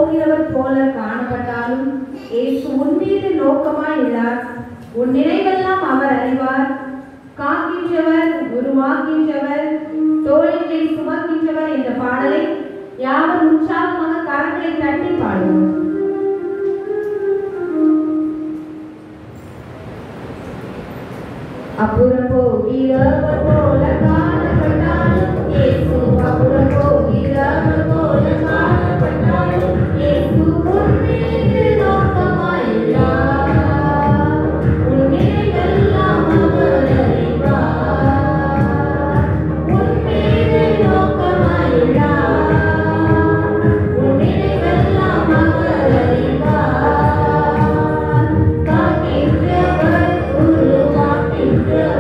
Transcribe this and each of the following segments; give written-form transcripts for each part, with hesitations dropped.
போகிறவர் போல காணப்பட்டாலும் இயேசு உன் மீது நோக்கமாயுள்ளார். உன் நினைவெல்லாம் அவர் அறிவார். காக்கின்றவர், உருவாக்கின்றவர், தோளிலே சுமக்கின்றவர் என்ற பாடலை யாவர் உற்சாகமாக கரங்களை தட்டி பாடுவோம். அப்புறம் போகிறவர் போல காணப்பட்டாலும் இயேசு, அப்புறம் போகிறவர் போல காணப்பட்டாலும் இயேசு உன் மீது நோக்கமாயுள்ளார். உன் நினைவெல்லாம் அவர் அறிவார். உன் மீது நோக்கமாயுள்ளார். உன் நினைவெல்லாம் அவர் அறிவார். காக்கின்றவர், உருவாக்கின்றவர்,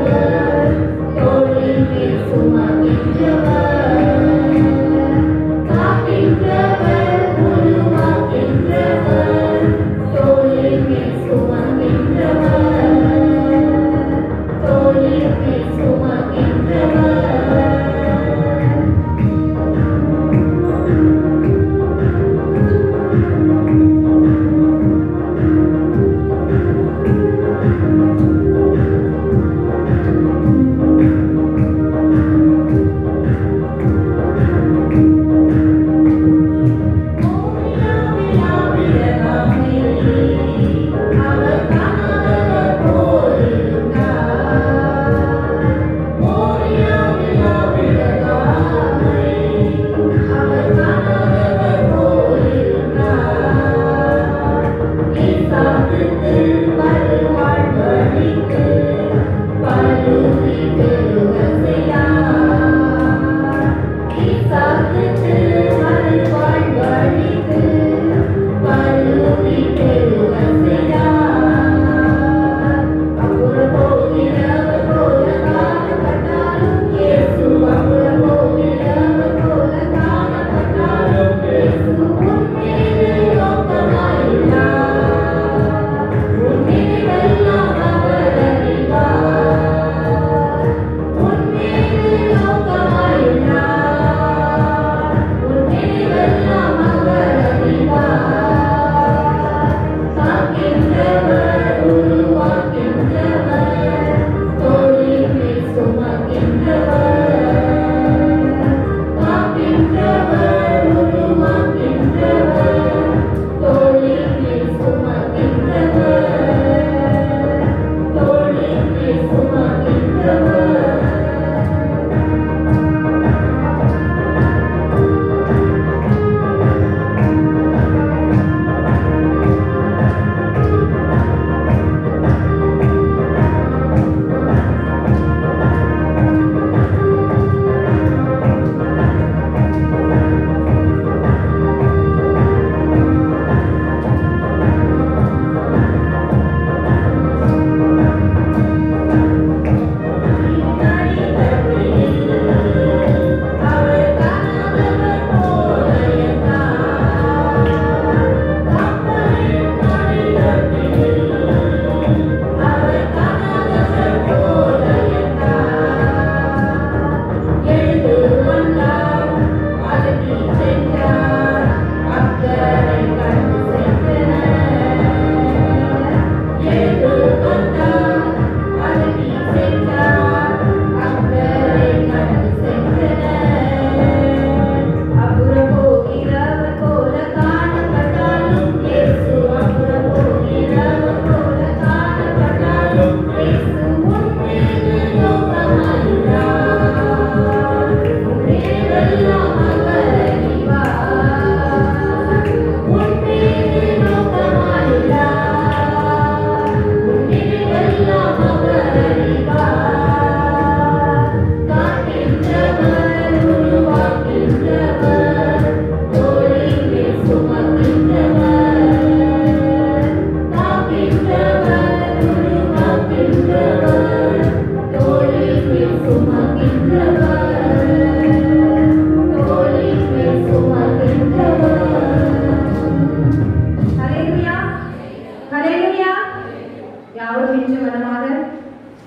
தோளின் மேல் சுமக்கின்றவர். காக்கின்றவர், உருவாக்கின்றவர், தோளின் மேல் சுமக்கின்றவர். தோளின் மேல் சுமக்கின்றவர்.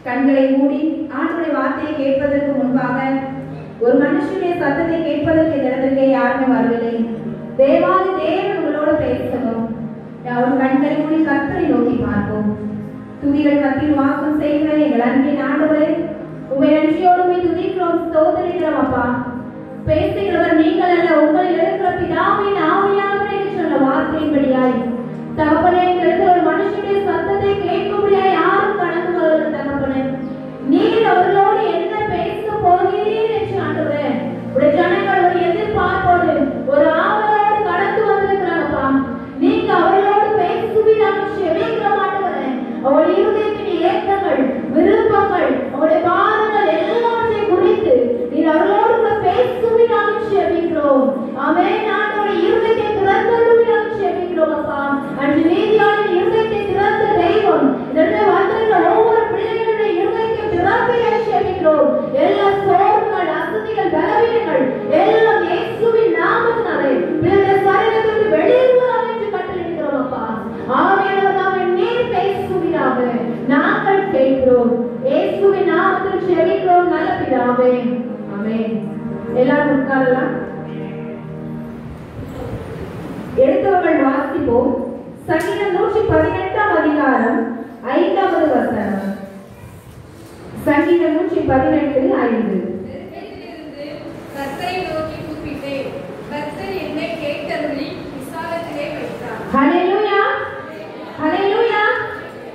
கண்களை மூடி ஆண்டவருடைய வார்த்தையை கேட்பதற்கு முன்பாக ஒரு மனுஷனுடைய சத்தத்தை கேட்பதற்கு இந்த இடத்திற்கு யாருமே வரவில்லை. தேவாதி தேவன் உங்களோடு கண்களை மூடி கர்த்தரை நோக்கி பார்ப்போம். துதிகள் மத்தியில் வாசம் செய்கிற எங்கள் அன்பின் ஆண்டவரே, உம்மை நன்றியோடு உம்மை துதிக்கிறோம், ஸ்தோத்திரிக்கிறோம் அப்பா. பேசுகிறவர் நீங்கள் அல்ல, உங்களை இருக்கிற பிதாவின் ஆவியானவர் என்று சொன்ன வார்த்தையின்படியாய் தகப்பனே, ஒரு மனுஷனுடைய சத்தத்தை கேட்கும்படியாய் யாரும் கடந்து வருவது தகப்பனே, நீர் அவர்களோடு என்ன பேச போகிறீர் என்று ஆண்டவரே, உடைய ஜனங்கள் ஒரு எதிர்பார்ப்போடு ஒரு ஆவலோடு கடந்து வந்திருக்கிறாங்கப்பா. நீங்க அவர்களோடு பேசுவீராக செவிக்கிற மாட்டவரே, அவருடைய இருதயத்தின் ஏற்றங்கள், விருப்பங்கள், அவருடைய பாதங்கள் எல்லாவற்றையும் குறித்து நீர் அவர்களோடு பேசுவீராக செவிக்கிறோம். ஆமென். ஆண்டவருடைய இருதயத்தை திறந்தருளுவீராக செவிக்கிறோம் அப்பா. அன்று நீதியான இருதயத்தை திறந்த தெய்வம் இதற்கு வந்திருக்கிற ஒவ்வொரு பிள்ளைகளுடைய இருதயத்தை திறப்பீராக செவிக்கிறோம். எல்லா சோர்வுகள், அசதிகள், பலவீனங்கள் எல்லாம் இயேசுவின் நாமத்தினாலே பிள்ளைகள் சரீரத்திற்கு வெளியேறுவதாக என்று கட்டளையிடுகிறோம் அப்பா. ஆவியானவராக நீர் பேசுவீராக நாங்கள் கேட்கிறோம். இயேசுவின் நாமத்தில் செவிக்கிறோம் நல்ல பிதாவே. ஆமென். எல்லாரும் உட்காரலாம். எடுத்தவர்கள் வாசிப்போம். சங்கீதம் 118 அதிகாரம் 5வது வசனம். சங்கீதம் 118:5. கர்த்தரை நோக்கி கூப்பிட்டேன், கர்த்தர் என்னை கேட்டருளி விசாலத்திலே வைத்தார். ஹல்லேலூயா, ஹல்லேலூயா.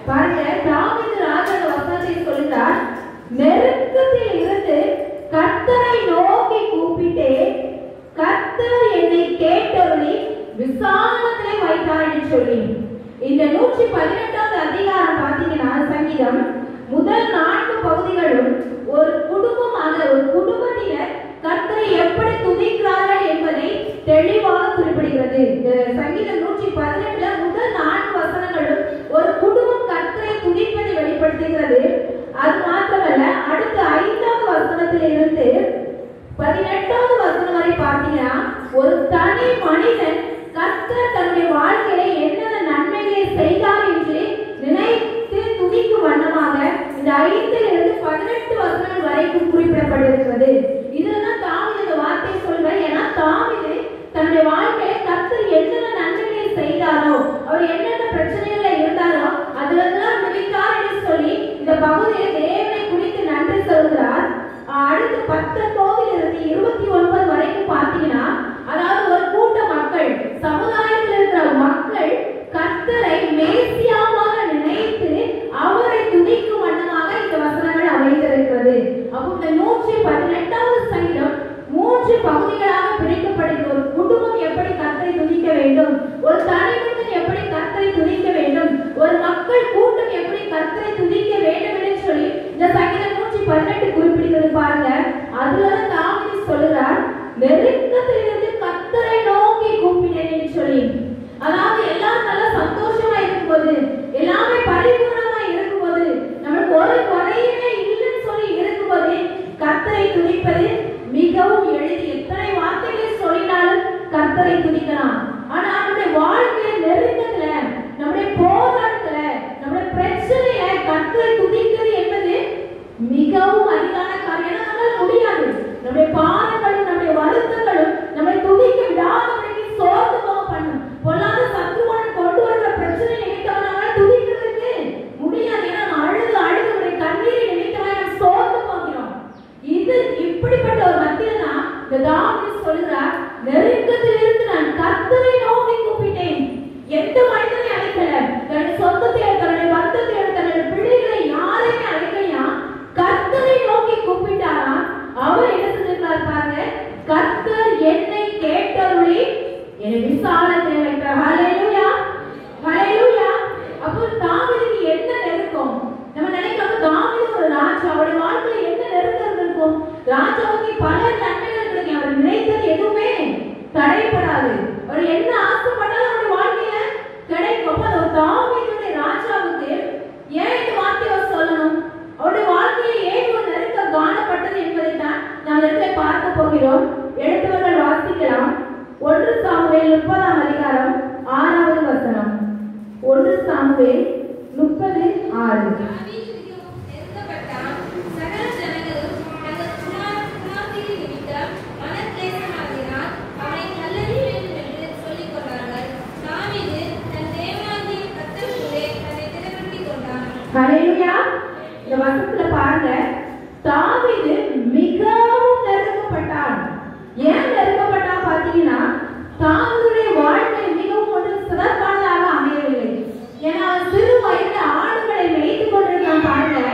பாருங்க, தாவீது ராஜா வசனத்தை சொல்கிறார், நெருக்கத்தில் இருந்து கர்த்தரை நோக்கி கூப்பிட்டேன், கர்த்தர் என்னை கேட்டருளி விசாலத்திலே வைத்தார் என்று சொல்லி இந்த 118வது அதிகாரம் பார்த்தீங்கன்னா சங்கீதம் முதல் 4 பகுதிகளும் ஒரு குடும்பமாக, ஒரு குடும்பத்தினர் கர்த்தரை எப்படி துதிக்கிறார்கள் என்பதை தெளிவாக குறிப்பிடுகிறது. சங்கீதம் 118ல முதல் 4 வசனங்களும் ஒரு குடும்பம் கர்த்தரை துதிப்பதை வெளிப்படுத்துகிறது. அது மாத்திரமல்ல, அடுத்த 5வது வசனத்திலிருந்து 18வது வசனம் வரை பார்த்தீங்கன்னா ஒரு தனி மனிதன் கர்த்தர் தன்னுடைய வாழ்க்கையில என்னென்ன நன்மைகளை செய்தார் என்று நினைத்து துதிக்கும் வண்ணமாக இந்த 5லிருந்து 18 வசனங்கள் வரைக்கும் குறிப்பிடப்பட்டிருக்கிறது. இதுதான் தாவீது இந்த வார்த்தை சொல்றார். ஏன்னா தாவீது தன்னுடைய வாழ்க்கையில கர்த்தர் என்னென்ன நன்மைகளை செய்தாரோ, அவர் என்னென்ன பிரச்சனைகள்ல இருந்தாரோ அதுலெல்லாம் விடுவித்தார் என்று சொல்லி இந்த பகுதியை தேவனை குறித்து நன்றி சொல்கிறார். அடுத்து 19லிருந்து 29 வரைக்கும் பார்த்தீங்கன்னா, அதாவது ஒரு கூட்ட மக்கள், சமுதாயத்தில் இருக்கிற மக்கள் கர்த்தரை மேசியாவாக நினைத்து அவரை துதிக்கும் வண்ணமாக இந்த வசனங்கள் அமைந்திருக்கிறது. அப்போ இந்த 118வது சங்கீதம் 3 பகுதிகளாக பிரிக்கப்படுகிறது. ஒரு குடும்பம் எப்படி கர்த்தரை துதிக்க வேண்டும், ஒரு தனி மனிதன் எப்படி கர்த்தரை துதிக்க வேண்டும், ஒரு மக்கள் கூட்டம் எப்படி கர்த்தரை துதிக்க வேண்டும் என்று சொல்லி இந்த சங்கீதம் 118 குறிப்பிடுகிறது. பாருங்க, அதுலதான் தாவீது சொல்லுறார், நெருக்கத்திலிருந்து கர்த்தரை நோக்கி கூப்பிட்டேன் என்று சொல்லி. அதாவது எல்லாரும் நல்லா சந்தோஷமா இருக்கும்போது, எல்லாமே பரிபூர்ணமா இருக்கும்போது, நமக்கு ஒரு குறையுமே இல்லைன்னு சொல்லி இருக்கும்போது கர்த்தரை துதிப்பது மிகவும் எளிது. எத்தனை வார்த்தைகளை சொல்லினாலும் கர்த்தரை துதிக்கலாம். ஆனா நம்முடைய வாழ்க்கையில நெருக்கத்துல, நம்முடைய போராட்டத்துல, நம்முடைய பிரச்சனையில கர்த்தரை துதிக்கிறது என்பது மிகவும் அரிதான காரியம். நம்மளால முடியாது. நம்முடைய பாரங்களும் நம்முடைய வருத்தங்களும் நம்மை துதிக்க விடாதபடிக்கு சோர்ந்து போக பண்ணும். பொல்லாத சத்துருவான் கொண்டு வருகிற பிரச்சனை நினைத்தவனால துதிக்கிறதுக்கு முடியாது. ஏன்னா நம்ம அழுது அழுது நம்முடைய கண்ணீரை நினைத்தவனால சோர்ந்து போகிறோம். இது இப்படிப்பட்ட ஒரு மத்தியில தான் இந்த தாவீது சொல்கிறார், நெருக்கத்திலிருந்து நான் கர்த்தரை நோக்கி கூப்பிட்டேன். எந்த மனிதனை அழைக்கல, தன்னுடைய சொந்தத்தை, தன்னுடைய பந்தத்தை, தன்னுடைய பிள்ளைகளை யாரையுமே அழைக்கலையா, கர்த்தரை நோக்கி கூப்பிட்டாரா. அவர் என்ன செஞ்சிருக்கார் பாருங்க, கர்த்தர் என்னை கேட்டருளி என்னை விசாலத்திலே வைத்தார். ஹல்லேலூயா, ஹல்லேலூயா. அப்போ தாவீதுக்கு என்ன நெருக்கம்? நம்ம நினைக்கிறோம் தாவீது ஒரு ராஜா, அவருடைய வாழ்க்கையில என்ன நெருக்கம் இருக்கும்? ராஜாவுக்கு பல நன்மைகள் கிடைக்கும். அவர் நினைத்தது எதுவுமே தடைப்படாது. அவர் என்ன ஆசைப்பட்டாலும் அவருடைய வாழ்க்கையில கிடைக்கும். அப்ப ஒரு தாவீதுடைய ராஜாவுக்கு ஏன் இந்த வார்த்தையை சொல்லணும்? அவருடைய வாழ்க்கையில ஏன் ஒரு நெருக்கம் காணப்பட்டது என்பதை தான் நாம் இடத்துல பார்க்க போகிறோம். எடுத்தவர்கள் வாசிக்கலாம். 1 சாமுவேல் 30ஆம் அதிகாரம் 6வது வசனம். 1 சாமுவேல் 30:6. இந்த வசனத்துல பாருங்க, தாவீது மிகவும் நெருக்கப்பட்டான். ஏன் நெருக்கப்பட்டான் பாத்தீங்கன்னா, தாவீதுடைய வாழ்க்கை மிகவும் ஒரு சிறப்பானதாக அமையவில்லை. ஏன்னா சிறு வயதுல ஆடுகளை மேய்த்து கொண்டிருந்தான். பாருங்க,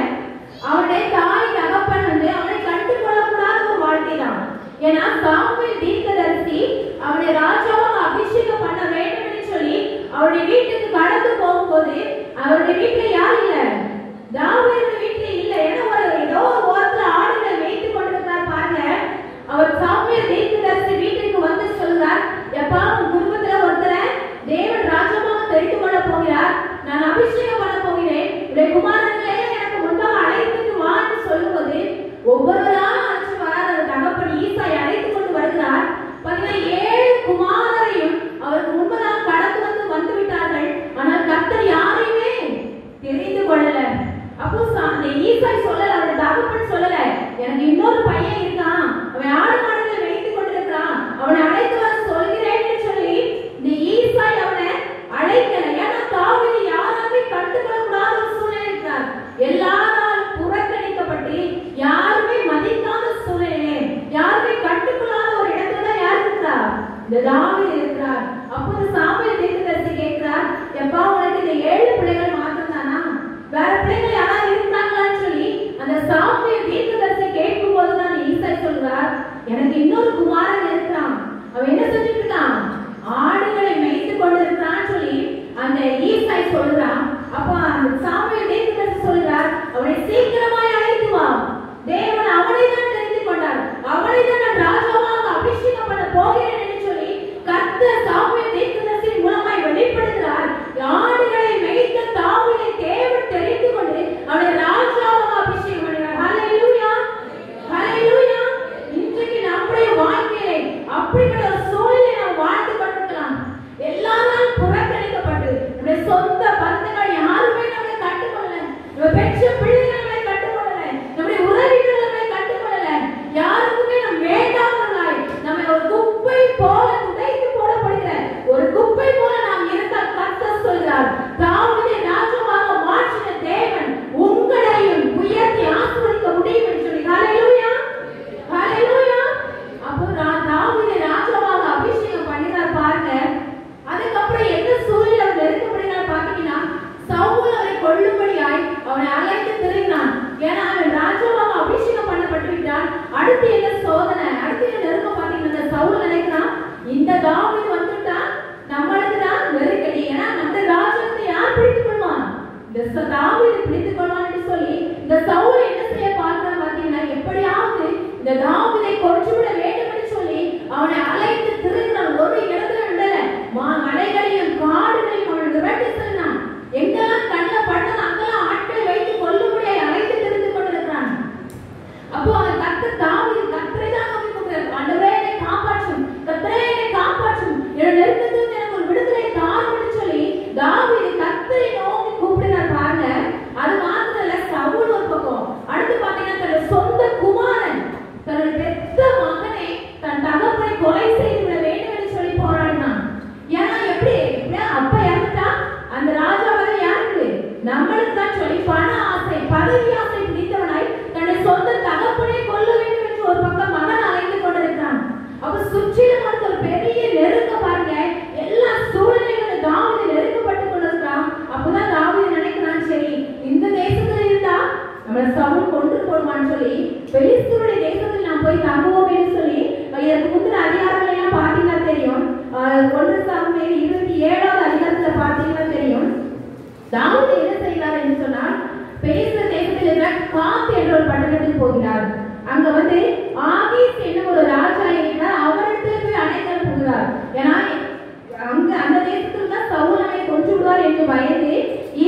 அவனுடைய தாய் தகப்பன் அவனை கண்டுகொள்ளக்கூடாத ஒரு வாழ்க்கை தான். ஏன்னா சாமுவேல் தீர்க்கதரிசி அவனை ராஜாவாக அபிஷேகம் பண்ண வேண்டும் என்று சொல்லி அவருடைய வீட்டுக்கு கடந்து போகும்போது அவருடைய வீட்டுல யார் இல்ல, தாவீது வீட்டுல இல்ல. ஏன்னா ஏதோ ஒரு ஓரத்துல ஆடுகளை மேய்த்து கொண்டிருந்தார். பாருங்க, அவர் சாமுவேல் தீர்க்கதரிசி வீட்டுக்கு வந்து சொல்றார், எப்பா உன் குடும்பத்துல ஒருத்தரை தேவன் ராஜாவாக தெரிந்து கொள்ள போகிறார், நான் அபிஷேகம் பண்ண போகிறேன், உடைய குமாரனை எனக்கு முன்பாக அழைத்துட்டு வான்னு சொல்லும்போது ஒவ்வொருவரா அழைச்சு வராத தகப்பன் ஈசாயை அழைத்து கொண்டு வருகிறார். பாத்தீங்கன்னா 7 குமாரரையும் அவருக்கு முன்பதாக கடந்து வந்து விட்டார்கள். ஆனால் கர்த்தர் யாரையுமே தெரிந்து கொள்ளல. அப்போ அந்த ஈசாய் சொல்லல, அவருடைய தகப்பன் சொல்லல, எனக்கு இன்னொரு பையன் இருக்கான், அவன் ஆடு மாடுகளை வைத்துக் கொண்டிருக்கிறான், அவனை அழைத்து வர சொல்கிறேன்னு சொல்லி இந்த ஈசாய் அவனை அழைக்கல. ஏன்னா தாவீது யாராவது கண்டுகொள்ளக்கூடாத ஒரு சூழ்நிலை இருக்கிறார். எல்லாரால் புறக்கணிக்கப்பட்டு யாருமே மதிக்காத சூழ்நிலை, யாருமே கண்டுகொள்ளாத ஒரு இடத்துல தான் யார் இருக்கிறார், இந்த தாவீது இருக்கிறார். அப்போது சாமுவேல் தீர்க்கதரிசி கேட்கிறார், எப்பா உனக்கு இந்த 7 பிள்ளைகள் மாத்திரம் தானா, வேற பிள்ளைகள் யாராவது இருக்கிறாங்களான்னு சொல்லி அந்த சாமுவேல் தீர்க்கதரிசி கேட்கும் போதுதான் ஈசாய் சொல்றார், எனக்கு இன்னொரு குமாரன் இருக்கிறான், அவன் என்ன செஞ்சுட்டு இருக்கான், ஆடுகளை மேய்த்து கொண்டிருக்கிறான்னு சொல்லி அந்த ஈசாய் சொல்றான். அப்ப அந்த சாமுவேல் தீர்க்கதரிசி சொல்றார், அவனை சீக்கிரமாய் அழைத்து வா, தேவன் அவனை தான் தெரிந்து கொண்டார், அவனை தான் நான் ராஜாவாக அபிஷேகம் பண்ண போகிறேன் என்று சொல்லி கர்த்தர் சாமுவேல் தீர்க்கதரிசி மூலமாய் வெளிப்படுத்துகிறார். ஆடுகளை மேய்த்த தாவீதை தேவன் தெரிந்து கொண்டு அவனை ராஜாவாக அபிஷேகம் பண்ணினார். ஹல்லேலூயா, ஹல்லேலூயா. இன்றைக்கு நம்முடைய வாழ்க்கையிலே அப்படிப்பட்ட ஒரு சூழலை நாம் வாழ்ந்து கொண்டிருக்கலாம். எல்லாரும் புறக்கணிக்கப்பட்டு நம்முடைய சொந்த பந்தங்கள் யாருமே நம்மளை கண்டுகொள்ளல, நம்ம பெற்ற பிள்ளைகள் நம்மளை கண்டுகொள்ளல, நம்முடைய உறவினர்கள் நம்மளை கண்டுகொள்ளல, யாருக்குமே நம்ம வேண்டாதவர்களாய் நம்ம ஒரு குப்பை போல துடைத்து போடப்படுகிற ஒரு குப்பை போல நாம் இருந்தால் கர்த்தர் சொல்கிறார், தாவீதை ராஜாவாக மாற்றின தேவன் உங்களையும் உயர்த்தி ஆசீர்வதிக்க முடியும் என்று சொல்லி. ஹல்லேலூயா, ஹல்லேலூயா. அப்போ தாவீதை ராஜாவாக அபிஷேகம் பண்ணினார். பாருங்க, அதுக்கப்புறம் என்ன சூழ்நிலை அவர் நெருக்கப்படுகிறார் பாத்தீங்கன்னா, சவுல் அவரை கொல்லும்படியாய் அவனை அழைத்து திரும்பினான். ஏன்னா அவன் ராஜாவாக அபிஷேகம் பண்ணப்பட்டு விட்டான். அடுத்து என்ன சோதனை, அடுத்து என்ன நெருக்கம் பாத்தீங்கன்னா, சவுல் நினைக்கிறான், இந்த தாவீது வந்துட்டா நம்மளுக்கு தான் நெருக்கடி, ஏன்னா நம்ம ராஜ்யத்தை யார் பிடித்துக் கொள்வான், இந்த தாவீது பிடித்துக் கொள்வான் என்று சொல்லி இந்த சவுல் என்ன செய்ய பார்க்கிறான் பாத்தீங்கன்னா, எப்படியாவது இந்த தாவீதை கொன்றுவிட வேண்டும் என்று சொல்லி அவனை அழைத்து திரும்பினான். ஒரு இடத்துல விடல, மலைகளையும் காடுகளையும் அவன் விரட்டி சென்றான். எங்கெல்லாம் கண்ணில் பட்டது அங்கெல்லாம் ஆட்களை வைத்து கொல்லும்படியாய் அழைத்து தெரிந்து கொண்டிருக்கிறான். அப்போ அவன் கர்த்தர் தாவீது கர்த்தரை தான் நம்பி கொண்டிருக்கிறார். ஆண்டவரே என்னை காப்பாற்றும், கர்த்தரே என்னை காப்பாற்றும், என்னோட நெருக்கத்திலிருந்து எனக்கு ஒரு விடுதலை தாரும் என்று சொல்லி தாவீது கர்த்தரை நோக்கி கூப்பிடுறார். பாருங்க, அது மாத்திரம் இல்ல, சவுல் ஒரு பக்கம், அடுத்து பாத்தீங்கன்னா தன்னுடைய சொந்த குமாரன், தன்னுடைய பெத்த மகனை தன் தகப்பனை கொலை செய்து விட வேண்டும் என்று சொல்லி போராடினான். ஏன்னா எப்படி அப்ப இறந்துட்டா அந்த ராஜா வரை யாருக்கு, நம்மளுக்கு தான் சொல்லி பண ஆசை பதவி ஆசை பிடித்தவனாய் தன்னுடைய சொந்த தகப்பனை கொல்ல வேண்டும் என்று ஒரு பக்கம் மகன் அழைத்து கொண்டிருக்கிறான். அப்ப சுற்றிலும் வந்து ஒரு பெரிய நெருக்க பாருங்க, எல்லா சூழ்நிலைகளும் தாவீது நெருக்கப்பட்டு கொண்டிருக்கிறான். அப்பதான் தாவீது நினைக்கிறான், சரி இந்த தேசத்துல இருந்தா நம்மள சவுல் கொண்டு போடுவான்னு சொல்லி பெலிஸ்தருடைய தேசத்தில் நாம் போய் தங்குவோம் என்று சொல்லி இதற்கு முந்தின அதிகாரங்கள் எல்லாம் பாத்தீங்கன்னா தெரியும். 1 சாமுவேல் 27வது அதிகாரத்துல பாத்தீங்கன்னா தெரியும், தாவீது என்ன செய்கிறார் என்று சொன்னால், பெலிஸ்தர் தேசத்தில் இருக்கிற காத் என்ற ஒரு பட்டணத்துக்கு போகிறார். அங்க வந்து ஆகீஸ் என்ன ஒரு ராஜா இருக்கிறார், அவரிடத்துல போய் அடைக்கலம் புகுகிறார். ஏன்னா அங்க அந்த தேசத்துல தான் சவுல் அவனை கொன்று விடுவார் என்று பயந்து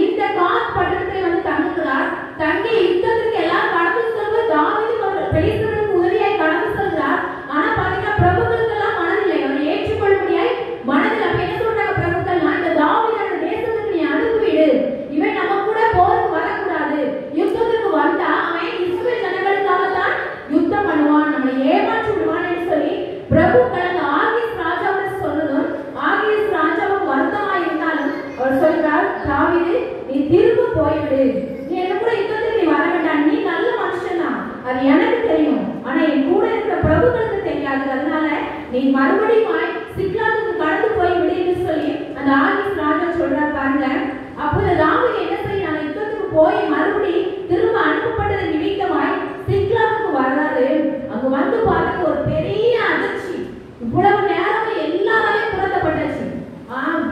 இந்த காத் பட்டணத்தில் வந்து தங்குகிறார். தங்கி யுத்தத்திற்கு எல்லாம் கடந்து செல்வது தாவீது பெலிஸ்தருக்கு உதவியாய் கடந்து செல்கிறார். ஆனா பாத்தீங்கன்னா பிரபுக்களுக்கு எல்லாம் மனதில்லை, அவரை ஏற்றுக்கொள்ளும்படியாய் மனதில். அப்ப என்ன சொல்றாங்க பிரபுக்கள், இந்த தாவீதோட தேசத்துக்கு நீ அனுப்பிவிடு, இவன் நம்ம கூட போருக்கு வரக்கூடாது, யுத்தத்துக்கு வந்தா அவன் இஸ்ரவேல் ஜனங்களுக்காக தான் யுத்தம் பண்ணுவான், நம்மளை ஏமாற்றி விடுவான் என்று சொல்லி பிரபுக்கள் அந்த ஆகீஸ் ராஜாவுக்கு சொன்னதும் ஆகீஸ் ராஜாவுக்கு வருத்தமா இருந்தாலும் அவர் சொல்றார், தாவீது நீ திரும்ப போய்விடு, நீ என்ன கூட யுத்தத்துக்கு நீ வர வேண்டாம், அது எனக்கு தெரியும், ஆனா என் கூட இருக்கிற பிரபுக்களுக்கு தெரியாது. அதனால நீ மறுபடியும் சிக்லாகுக்கு கடந்து போய் விடுன்னு சொல்லி அந்த ஆகிஸ் ராஜா சொல்றாரு பாருங்க. அப்போ தாவீது என்ன செய்யறாங்க, யுத்தத்துக்கு போய் மறுபடி திரும்ப அனுப்பப்பட்டது நிமித்தமாய் சிக்லாகுக்கு வர்றாரு. அங்க வந்து பார்த்து ஒரு பெரிய அதிர்ச்சி. இவ்வளவு நேரம் எல்லாராலையும் புரட்டப்பட்டாச்சு.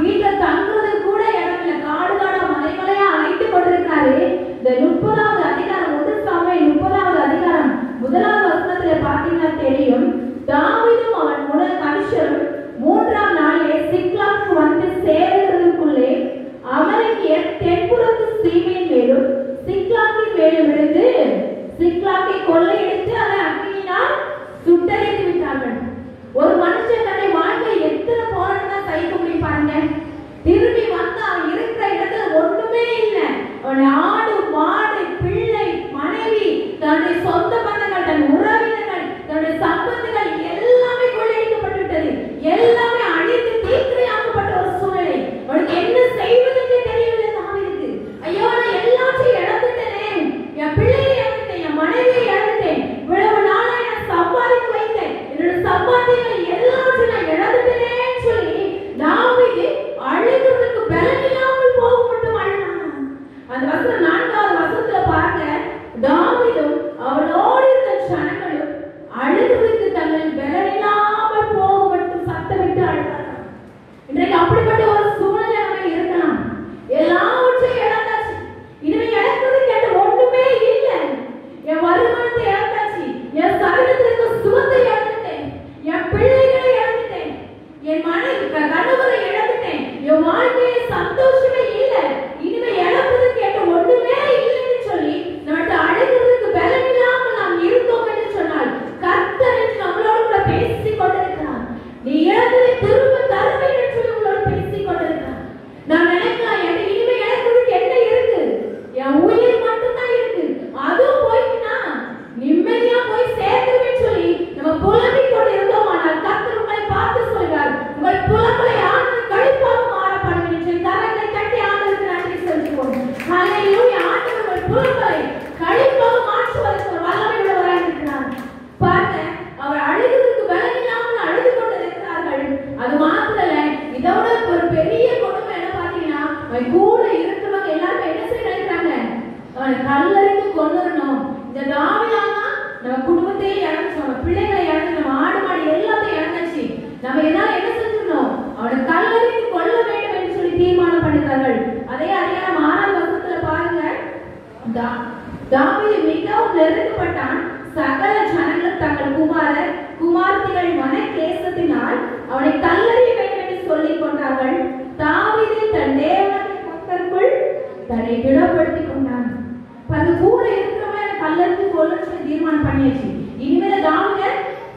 வீட்டுல தங்குறது கூட இடம் இல்லை, காடு காடா மலை மலையா அழைத்து கொண்டிருக்காரு. இந்த 30வது அதிகாரம் 1 சாமுவேல் 30வது அதிகாரம் 1வது வசனத்துல பாத்தீங்கன்னா தெரியும், தாவீதும் அவன் மனுஷரும் 3ஆம் நாளிலே சிக்லாகுக்கு வந்து சேர்கிறதுக்குள்ளே அமலேக்கியர் தென்புறத்து சீமையின் மேலும் சிக்லாகின் மேலும் விழுந்து சிக்லாகை கொள்ளையடித்து அதை அக்கினியினால் சுட்டெரித்து விட்டார்கள். ஒரு மனுஷன் தன்னை வாழ்க்கை எத்தனை போராட்டம் தான் சகிக்க முடியும் பாருங்க. திரும்பி வந்து அவன் இருக்கிற இடத்துல ஒண்ணுமே இல்லை. அவன் ஆடு மாடு பிள்ளை மனைவி தன்னுடைய சொந்த பந்தங்கள் தன் உறவினர்கள் தன்னுடைய சம்பந்தங்கள் எல்லாமே கொள்ளையடிக்கப்பட்டு விட்டது. எல்லாமே அழித்து தீக்கிரையாக்கப்பட்ட ஒரு சூழ்நிலை. அவனுக்கு என்ன செய்வதற்கு தெரியவில்லை தாவீதுக்கு. ஐயோ நான் எல்லாத்தையும் இழந்துட்டேனே, என் பிள்ளையை இழந்துட்டேன், என் மனைவியை இழந்துட்டேன், இவ்வளவு நாளா நான் சம்பாதித்து வைத்தேன், என்னோட சம்பாத்தியங்கள் எல்லாத்தையும் நான் இழந்துட்டேனேன்னு சொல்லி தாவீது அழுகிறதுக்கு பலனில்லாமல் போக மட்டும் அழுனான். அந்த வசனம் 4வது வசனத்துல பாருங்க, தாவீதும் அவனோடு இருந்த ஜனங்களும் அழுகிறதுக்கு தங்கள் பலனில்லாமல் போக மட்டும் சத்தமிட்டு அழுதார்கள். இன்றைக்கு அப்படிப்பட்ட ஒரு சூழ்நிலை நம்ம இருக்கலாம். எல்லாவற்றையும் இழந்தாச்சு, இனிமே இழக்கிறதுக்கு என்கிட்ட ஒண்ணுமே இல்லை. என் வருமானத்தை இழந்தாச்சு, என் சரீரத்திற்கு சுகத்தை இழந்துட்டேன், என் பிள்ளைகளை இழந்துட்டேன், என் மனைவி கணவரை இழந்துட்டேன், என் வாழ்க்கையில சந்தோஷமே இல்லை, இனிமே இழப்பதுக்கு என்கிட்ட ஒண்ணுமே இல்லைன்னு சொல்லி நம்மகிட்ட அழுகிறதுக்கு பலனில்லாமல் நாம் இருந்தோம் என்று சொன்னால் கர்த்தர் நம்மளோடு கூட பேசிக் கொண்டிருக்கிறார். நீ இழந்ததை திரும்ப தருவேன் என்று சொல்லி உங்களோடு பேசிக் கொண்டிருக்கிறார். நான் நினைக்கலாம் எனக்கு இனிமே இழக்கிறதுக்கு என்ன இருக்கு, என் உயிர் மட்டும்தான் இருக்கு, அதுவும் போயிட்டுனா நிம்மதியா போய் சேர்த்துருவேன்னு சொல்லி நம்ம புலம்பிக் கொண்டு இருந்தோம். ஆனால் கர்த்தர் உங்களை பார்த்து சொல்கிறார், உங்கள் புலம்பலை ஆண்டு கழிப்பாக மாறப்படும் என்று தரங்களை கட்டி ஆண்டவருக்கு நன்றி செலுத்துவோம். ஹல்லேலூயா. ஆண்டவர் உங்கள் புலம்பலை கழிப்பாக மாற்றுவதற்கு ஒரு வல்லமை உள்ளவராக இருக்கிறார். பாருங்க, அவர் அழுகிறதுக்கு பலனில்லாமல் அழுது கொண்டு இருக்கிறார்கள். அது மாத்திரல்ல, இதோட ஒரு பெரிய கொடுமை என்ன பாத்தீங்கன்னா, கூட இருக்கிறவங்க எல்லாரும் என்ன செய்ய நினைக்கிறாங்க, அவனை கல்லறிந்து கொல்லணும். இந்த தாவீதானா நம்ம குடும்பத்தையே இழந்துச்சு, நம்ம பிள்ளைகளை இழந்து, நம்ம ஆடு மாடு எல்லாத்தையும் இழந்துச்சு, நம்ம என்னால என்ன செஞ்சிடணும், அவனை கல்லறிந்து கொல்ல வேண்டும் என்று சொல்லி தீர்மானம் பண்ணினார்கள். அதே அதிகாரம் 6வது வசனத்துல பாருங்க, தாவீது மிகவும் நெருக்கப்பட்டான். சகல ஜனங்களும் தங்கள் குமாரத்திகள் மன கேசத்தினால் அவனை கல்லறிய வேண்டும் என்று சொல்லிக் கொண்டார்கள். தாவீது தன் தேவனுடைய பக்கத்திற்குள் தன்னை திடப்படுத்திக் கொண்டான். அது கூட இருக்கிறவங்க கல்லறிந்து கொல்ல சொல்லி தீர்மானம் பண்ணியாச்சு. இனிமேல் தாவீதை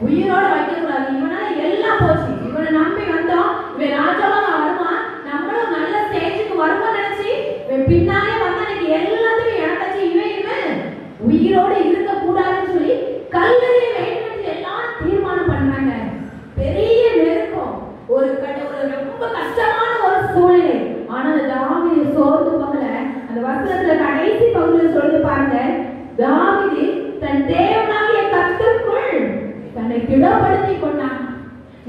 உயிரோட வைக்க கூடாது, இவனால எல்லாம் போச்சு, இவனை நம்பி வந்தோம், இவன் ராஜாவா வருவான், நம்மளும் நல்ல ஸ்டேஜுக்கு வருவான் நினைச்சு பின்னாலே வந்து எனக்கு எல்லாத்தையும் இழந்தாச்சு, இவன் உயிரோடு இருக்க கூடாதுன்னு சொல்லி கல்லறிய வேண்டும் என்று எல்லாம் தீர்மானம் பண்றாங்க. பெரிய நெருக்கம், ஒரு ரொம்ப கஷ்டமான ஒரு சூழ்நிலை. ஆனால் தாவீது சோர்ந்து போகல. அந்த வசனத்துல கடைசி பகுதியில சொல்லி பாருங்க, தாவீது தன் தேவனாகிய கர்த்தருக்குள் தன்னை திடப்படுத்திக் கொண்டான்.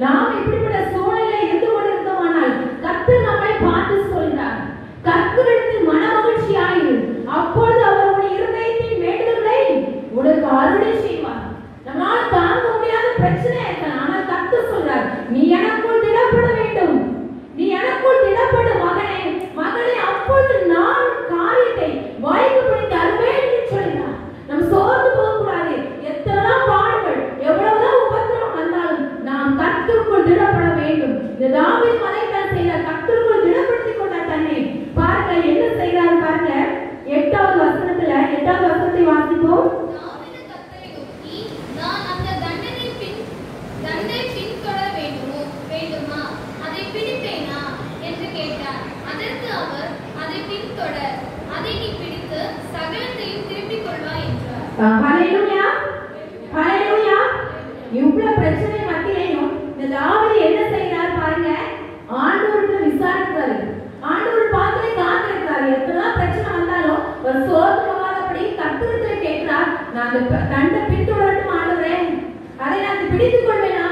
நாம் இப்படிப்பட்ட சூழ்நிலை இருந்து கொண்டிருந்தோமானால் கர்த்தர் நம்மை பார்த்து சொல்கிறார், கர்த்தரிடத்தில் மன மகிழ்ச்சியாயிரு, அப்பொழுது அவர் உன் இருதயத்தின் வேண்டுதல்களை உனக்கு அருளை செய்வார். நம்மளால தாங்க முடியாத பிரச்சனை இருக்கலாம், ஆனால் கர்த்தர் சொல்றார், நீ எனக்குள் திடப்பட வேண்டும், நீ எனக்குள் திடப்படு மகனே மகளே, அப்பொழுது நான் காரியத்தை வாய்ப்புபடி தருவேன் என்று சொல்கிறார். நம் சோர்ந்து போகக்கூடாது. எத்தனைதான் பாடுகள் எவ்வளவுதான் உபத்திரவம் வந்தாலும் நாம் கர்த்தருக்குள் திடப்பட வேண்டும். இந்த தாவீது மலைக்கால் செய்த கர்த்தருக்குள் திடப்படுத்திக் கொண்டார் தன்னை. பாருங்க என்ன செய்கிறார் பாருங்க, 8வது வசனத்தை வாசிப்போம். ஹல்லேலூயா, ஹல்லேலூயா. இவ்வளவு பிரச்சனை மத்தியிலும் இந்த தாவீது என்ன செய்கிறார் பாருங்க, ஆண்டவருக்கு விசாரிக்கிறாரு, ஆண்டவர் பார்த்து காத்திருக்கிறார். எத்தனை பிரச்சனை வந்தாலும் ஒரு சோர்ந்து போகாதபடி கர்த்தரிடத்தில் கேட்கிறார், நான் அந்த தண்டை பின்தொடரட்டும் ஆண்டவரே, அதை நான் பிடித்துக் கொள்வேனா,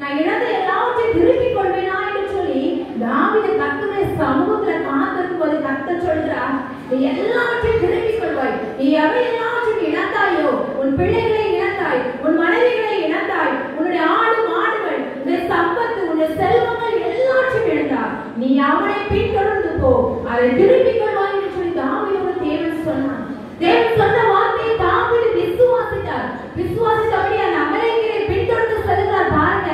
நான் இழந்த எல்லாவற்றையும் திருப்பிக் கொள்வேனா என்று சொல்லி தாவீது கர்த்தருடைய சமூகத்துல காத்திருக்கும் போது கர்த்தர் சொல்கிறார், நீ எல்லாவற்றையும் திருப்பிக் கொள்வாய். நீ எவை எல்லாவற்றையும் இழந்தாயோ, உன் பிள்ளைகளை இழந்தாய், உன் மனைவிகளை இழந்தாய், உன்னுடைய ஆடு மாடுகள், உன்னுடைய சம்பத்து, உன்னுடைய செல்வங்கள் எல்லாவற்றையும் இழந்தாய். நீ அவனை பின்தொடர்ந்து போ, அதை திருப்பிக் கொள்வாய் என்று சொல்லி தாவீதோடு தேவன் சொன்னான். தேவன் சொன்ன வார்த்தையை தாவீது விசுவாசித்தார். விசுவாசித்தபடி அந்த அமலேக்கியரை பின்தொடர்ந்து செல்கிறார். பாருங்க,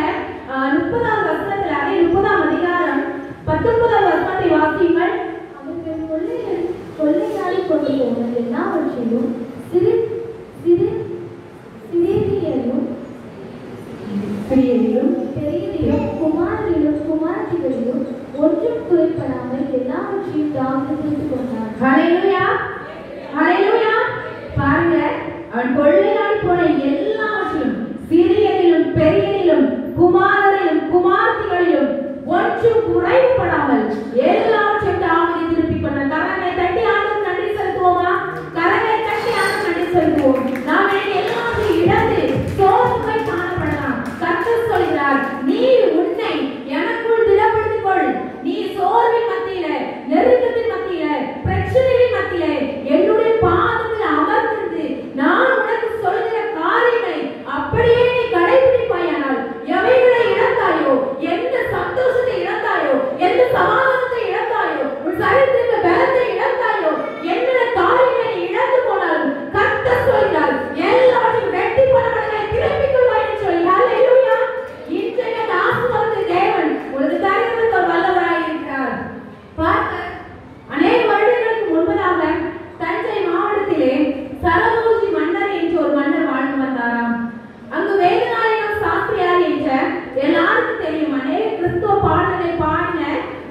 30வது வசனத்துல, அதே 30ஆம் அதிகாரம் 19வது வசனத்தை வாசியுங்கள். அவர்கள் கொள்ளையாடி கொண்டு போன எல்லாவற்றையும் சிறியரிலும் பெரியரிலும் குமாரரிலும் குமாரத்திகளிலும் ஒன்றும் குறைப்படாமல் எல்லாவற்றையும் தாவீது பிடித்துக் கொண்டார். ஹல்லேலூயா, ஹல்லேலூயா. பாருங்க, அவன் கொள்ளையாடி போன எல்லாவற்றையும் சிறியரிலும் பெரியரிலும் குமாரரிலும் குமாரத்திகளிலும் ஒன்றும் குறைப்படாமல் எல்லாவற்றையும் தாவீது திருப்பிக் கொண்டார். கரங்களை தட்டி ஆண்டவருக்கு நன்றி செலுத்துவோமா? கரங்களை தட்டி ஆண்டவருக்கு நன்றி செலுத்துவோம். நாம் எல்லாத்தையும் இழந்து சோர்ந்து போய் காணப்படலாம். கர்த்தர் சொல்கிறார், நீ உன்னை எனக்குள் திடப்படுத்திக் கொள். நீ சோர்வின் மத்தியில, நெருக்கத்தின் மத்தியில, பிரச்சனைகளின் மத்தியில என்னுடைய பாதத்தில் அமர்ந்திருந்து நான் உனக்கு சொல்கிற காரியங்களை அப்படியே நீ கடைபிடிப்பாயானால், எவைகளை இழந்தாயோ, எந்த சந்தோஷத்தை இழந்தாயோ, எந்த சமாதானத்தை இழந்தாயோ, உன் சரீரத்திற்கு பலத்தை இழந்தாயோ, என்ன காரியங்களை இழந்து போனாலும் கர்த்தர் சொல்கிறார், எல்லாவற்றையும் வெட்டி பணங்களை திருப்பிக் கொள்வாய் என்று சொல்லி. ஹல்லேலூயா. இன்றைய ஆசீர்வாதத்தை தேவன் உனக்கு தருவதற்கு வல்லவராய் இருக்கிறார். பாருங்க, அநேக வருடங்களுக்கு முன்பதாக தஞ்சை மாவட்டத்திலே சரபோஜி மன்னர் என்று ஒரு மன்னர் வாழ்ந்து வந்தாராம். அங்கு வேதநாயகம் சாஸ்திரியார் என்ற எல்லாருக்கும் தெரியும், அநேக கிறிஸ்துவ பாடலை பாடின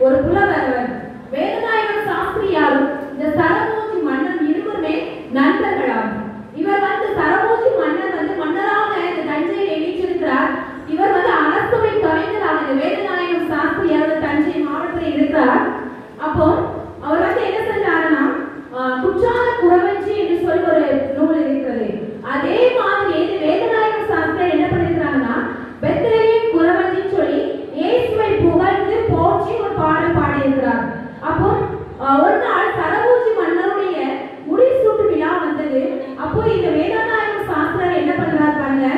ஒரு புலவர் அவர். வேதநாயகம் சாஸ்திரியாரும் இந்த சரபோஜி மன்னர் இருவருமே நண்பர்களாம். இவர் சரபோஜி மன்னர் மன்னராக இந்த தஞ்சையை வீற்றிருக்கிறார். இவர் அரசவை கவிஞராக இந்த வேதநாயகம் சாஸ்திரியார் தஞ்சை மாவட்டத்தில் இருக்கிறார். அப்போ அவர் என்ன செஞ்சாருன்னா, குற்றால குறவஞ்சி என்று சொல்லி ஒரு நூல் இருக்கிறது. அதே மாதிரி வேதநாயகம் சாஸ்திரியார் என்ன பண்ணிருக்கிறாங்கன்னா, பெத்லகேம் குறவஞ்சின்னு சொல்லி இயேசுவை புகழ்ந்து போற்றி ஒரு பாடல் பாடியிருக்கிறார். அப்போ ஒரு நாள் சரபோஜி மன்னருடைய முடிசூட்டு விழா வந்தது. அப்போ இந்த வேதநாயகம் சாஸ்திரியார் என்ன பண்றாரு பாருங்க,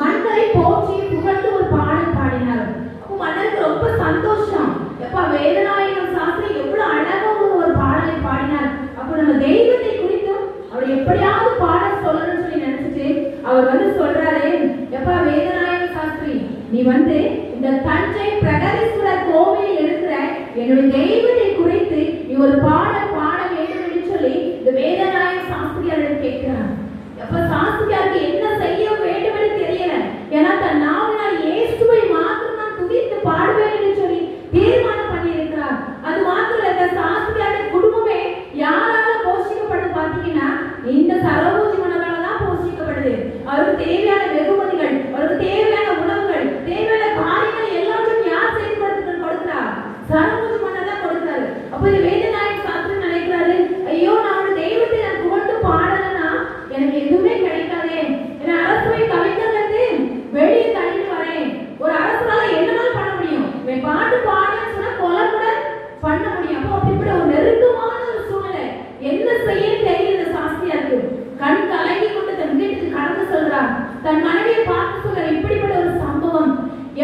மன்னரை போற்றி புகழ்ந்து ஒரு பாடல் பாடினார். அப்போ மன்னருக்கு ரொம்ப சந்தோஷம். எப்ப வேதநாயகம் சாஸ்திரி எவ்வளவு அழகா ஒரு பாடலை பாடினார். அப்போ நம்ம தெய்வத்தை குறித்தும் அவர் எப்படியாவது பாடல் சொல்லணும்னு சொல்லி நினைச்சிட்டு அவர் சொல்றாரு, எப்ப வேதநாயக சாஸ்திரி, நீ இந்த தஞ்சை பிரகதீஸ்வரர் கோவிலில் இருக்கிற என்னுடைய தெய்வத்தை குறித்து நீ ஒரு பாடல் பாட வேண்டும் என்று சொல்லி இந்த வேதநாயக சாஸ்திரியார் கேட்கிறார். எப்ப சாஸ்திரியாருக்கு என்ன செய்ய வேண்டும் என்று தெரியல. ஏன்னா தன் நாவினால் இயேசுவை மாத்திரம் நான் துதித்து பாடுவேன் என்று சொல்லி தீர்மானம் பண்ணி இருக்கிறார். அது மாத்திரம் இல்ல, சாஸ்திரியாருடைய குடும்பமே யாரால போஷிக்கப்படுது பாத்தீங்கன்னா, இந்த சரபோஜி மன்னரால தான் போஷிக்கப்படுது. அவருக்கு தேவையான வெகுமதிகள், அவருக்கு தேவையான உணவுகள், தேவையான காரியங்கள் எல்லாத்தையும் யார் செய்து கொடுக்கிறார்? சரபோஜி மன்னர் தான் கொடுக்கிறாரு. அப்ப இந்த வேதநாயக சாஸ்திரி நினைக்கிறாரு, ஐயோ நான் தெய்வத்தை நான் புகழ்ந்து பாடலன்னா எனக்கு எதுவுமே கிடைக்காதே. என்ன அரசவை கவிஞர் வெளியே தள்ளிட்டு வரேன். ஒரு அரசனால என்னதான் பண்ண முடியும்? பாட்டு பாடன்னு சொன்னா கொலை கூட பண்ண முடியும். அப்போ அப்படி ஒரு நெருக்கமான ஒரு சூழ்நிலை. என்ன செய்ய தெரியல சாஸ்திரியாருக்கு. கண் கலங்கி கொண்டு தன் வீட்டுக்கு கடந்து சொல்றார். தன் மனைவியை பார்த்து சொல்ற, இப்படிப்பட்ட ஒரு சம்பவம்,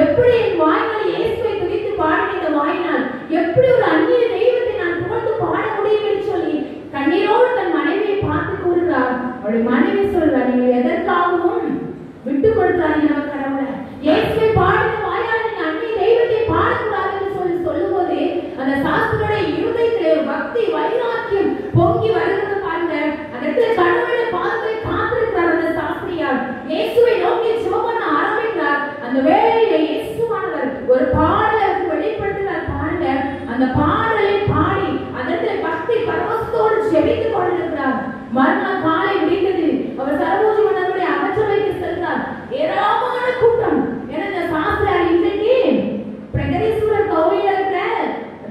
எப்படி என் வாயினால் இயேசுவை துதித்து பாடின இந்த வாயினால் எப்படி ஒரு அந்நிய தெய்வத்தை நான் புகழ்ந்து பாட முடியும் என்று சொல்லி கண்ணீரோடு தன் மனைவியை பார்த்து கூறுகிறார். அவருடைய மனைவி சொல்றார், நீங்க எதற்காகவும் விட்டு கொடுத்தாங்க நம்ம கடவுளை. இயேசுவை பாடின வாயால் நீங்க அந்நிய தெய்வத்தை பாடக்கூடாது என்று சொல்லி சொல்லும் போது அந்த சாஸ்திரியோட இருதயத்திலே பக்தி வைராக்கியம் பொங்கி வருகிறது. பாருங்க, அந்த இடத்துல கடவுளுடைய பாதத்தை காத்திருக்கிறார் அந்த சாஸ்திரியார். இயேசுவை நோக்கி ஜெபம் பண்ண ஆரம்பிக்கிறார். அந்த வேளையில இயேசுவானவர் ஒரு பாடலை வெளிப்படுத்துகிறார். பாருங்க, அந்த பாடலை பாடி அந்த இடத்துல பக்தி பரவசத்தோடு ஜெபித்துக் கொண்டிருக்கிறார். மறுநாள் காலை விடிந்தது. அவர் சரபோஜி மன்னருடைய அமைச்சரவைக்கு சென்றார். ஏராளமான கூட்டம். ஏன்னா சாஸ்திரியார் இன்றைக்கு பிரகதீஸ்வரர் கோவிலில் இருக்கிற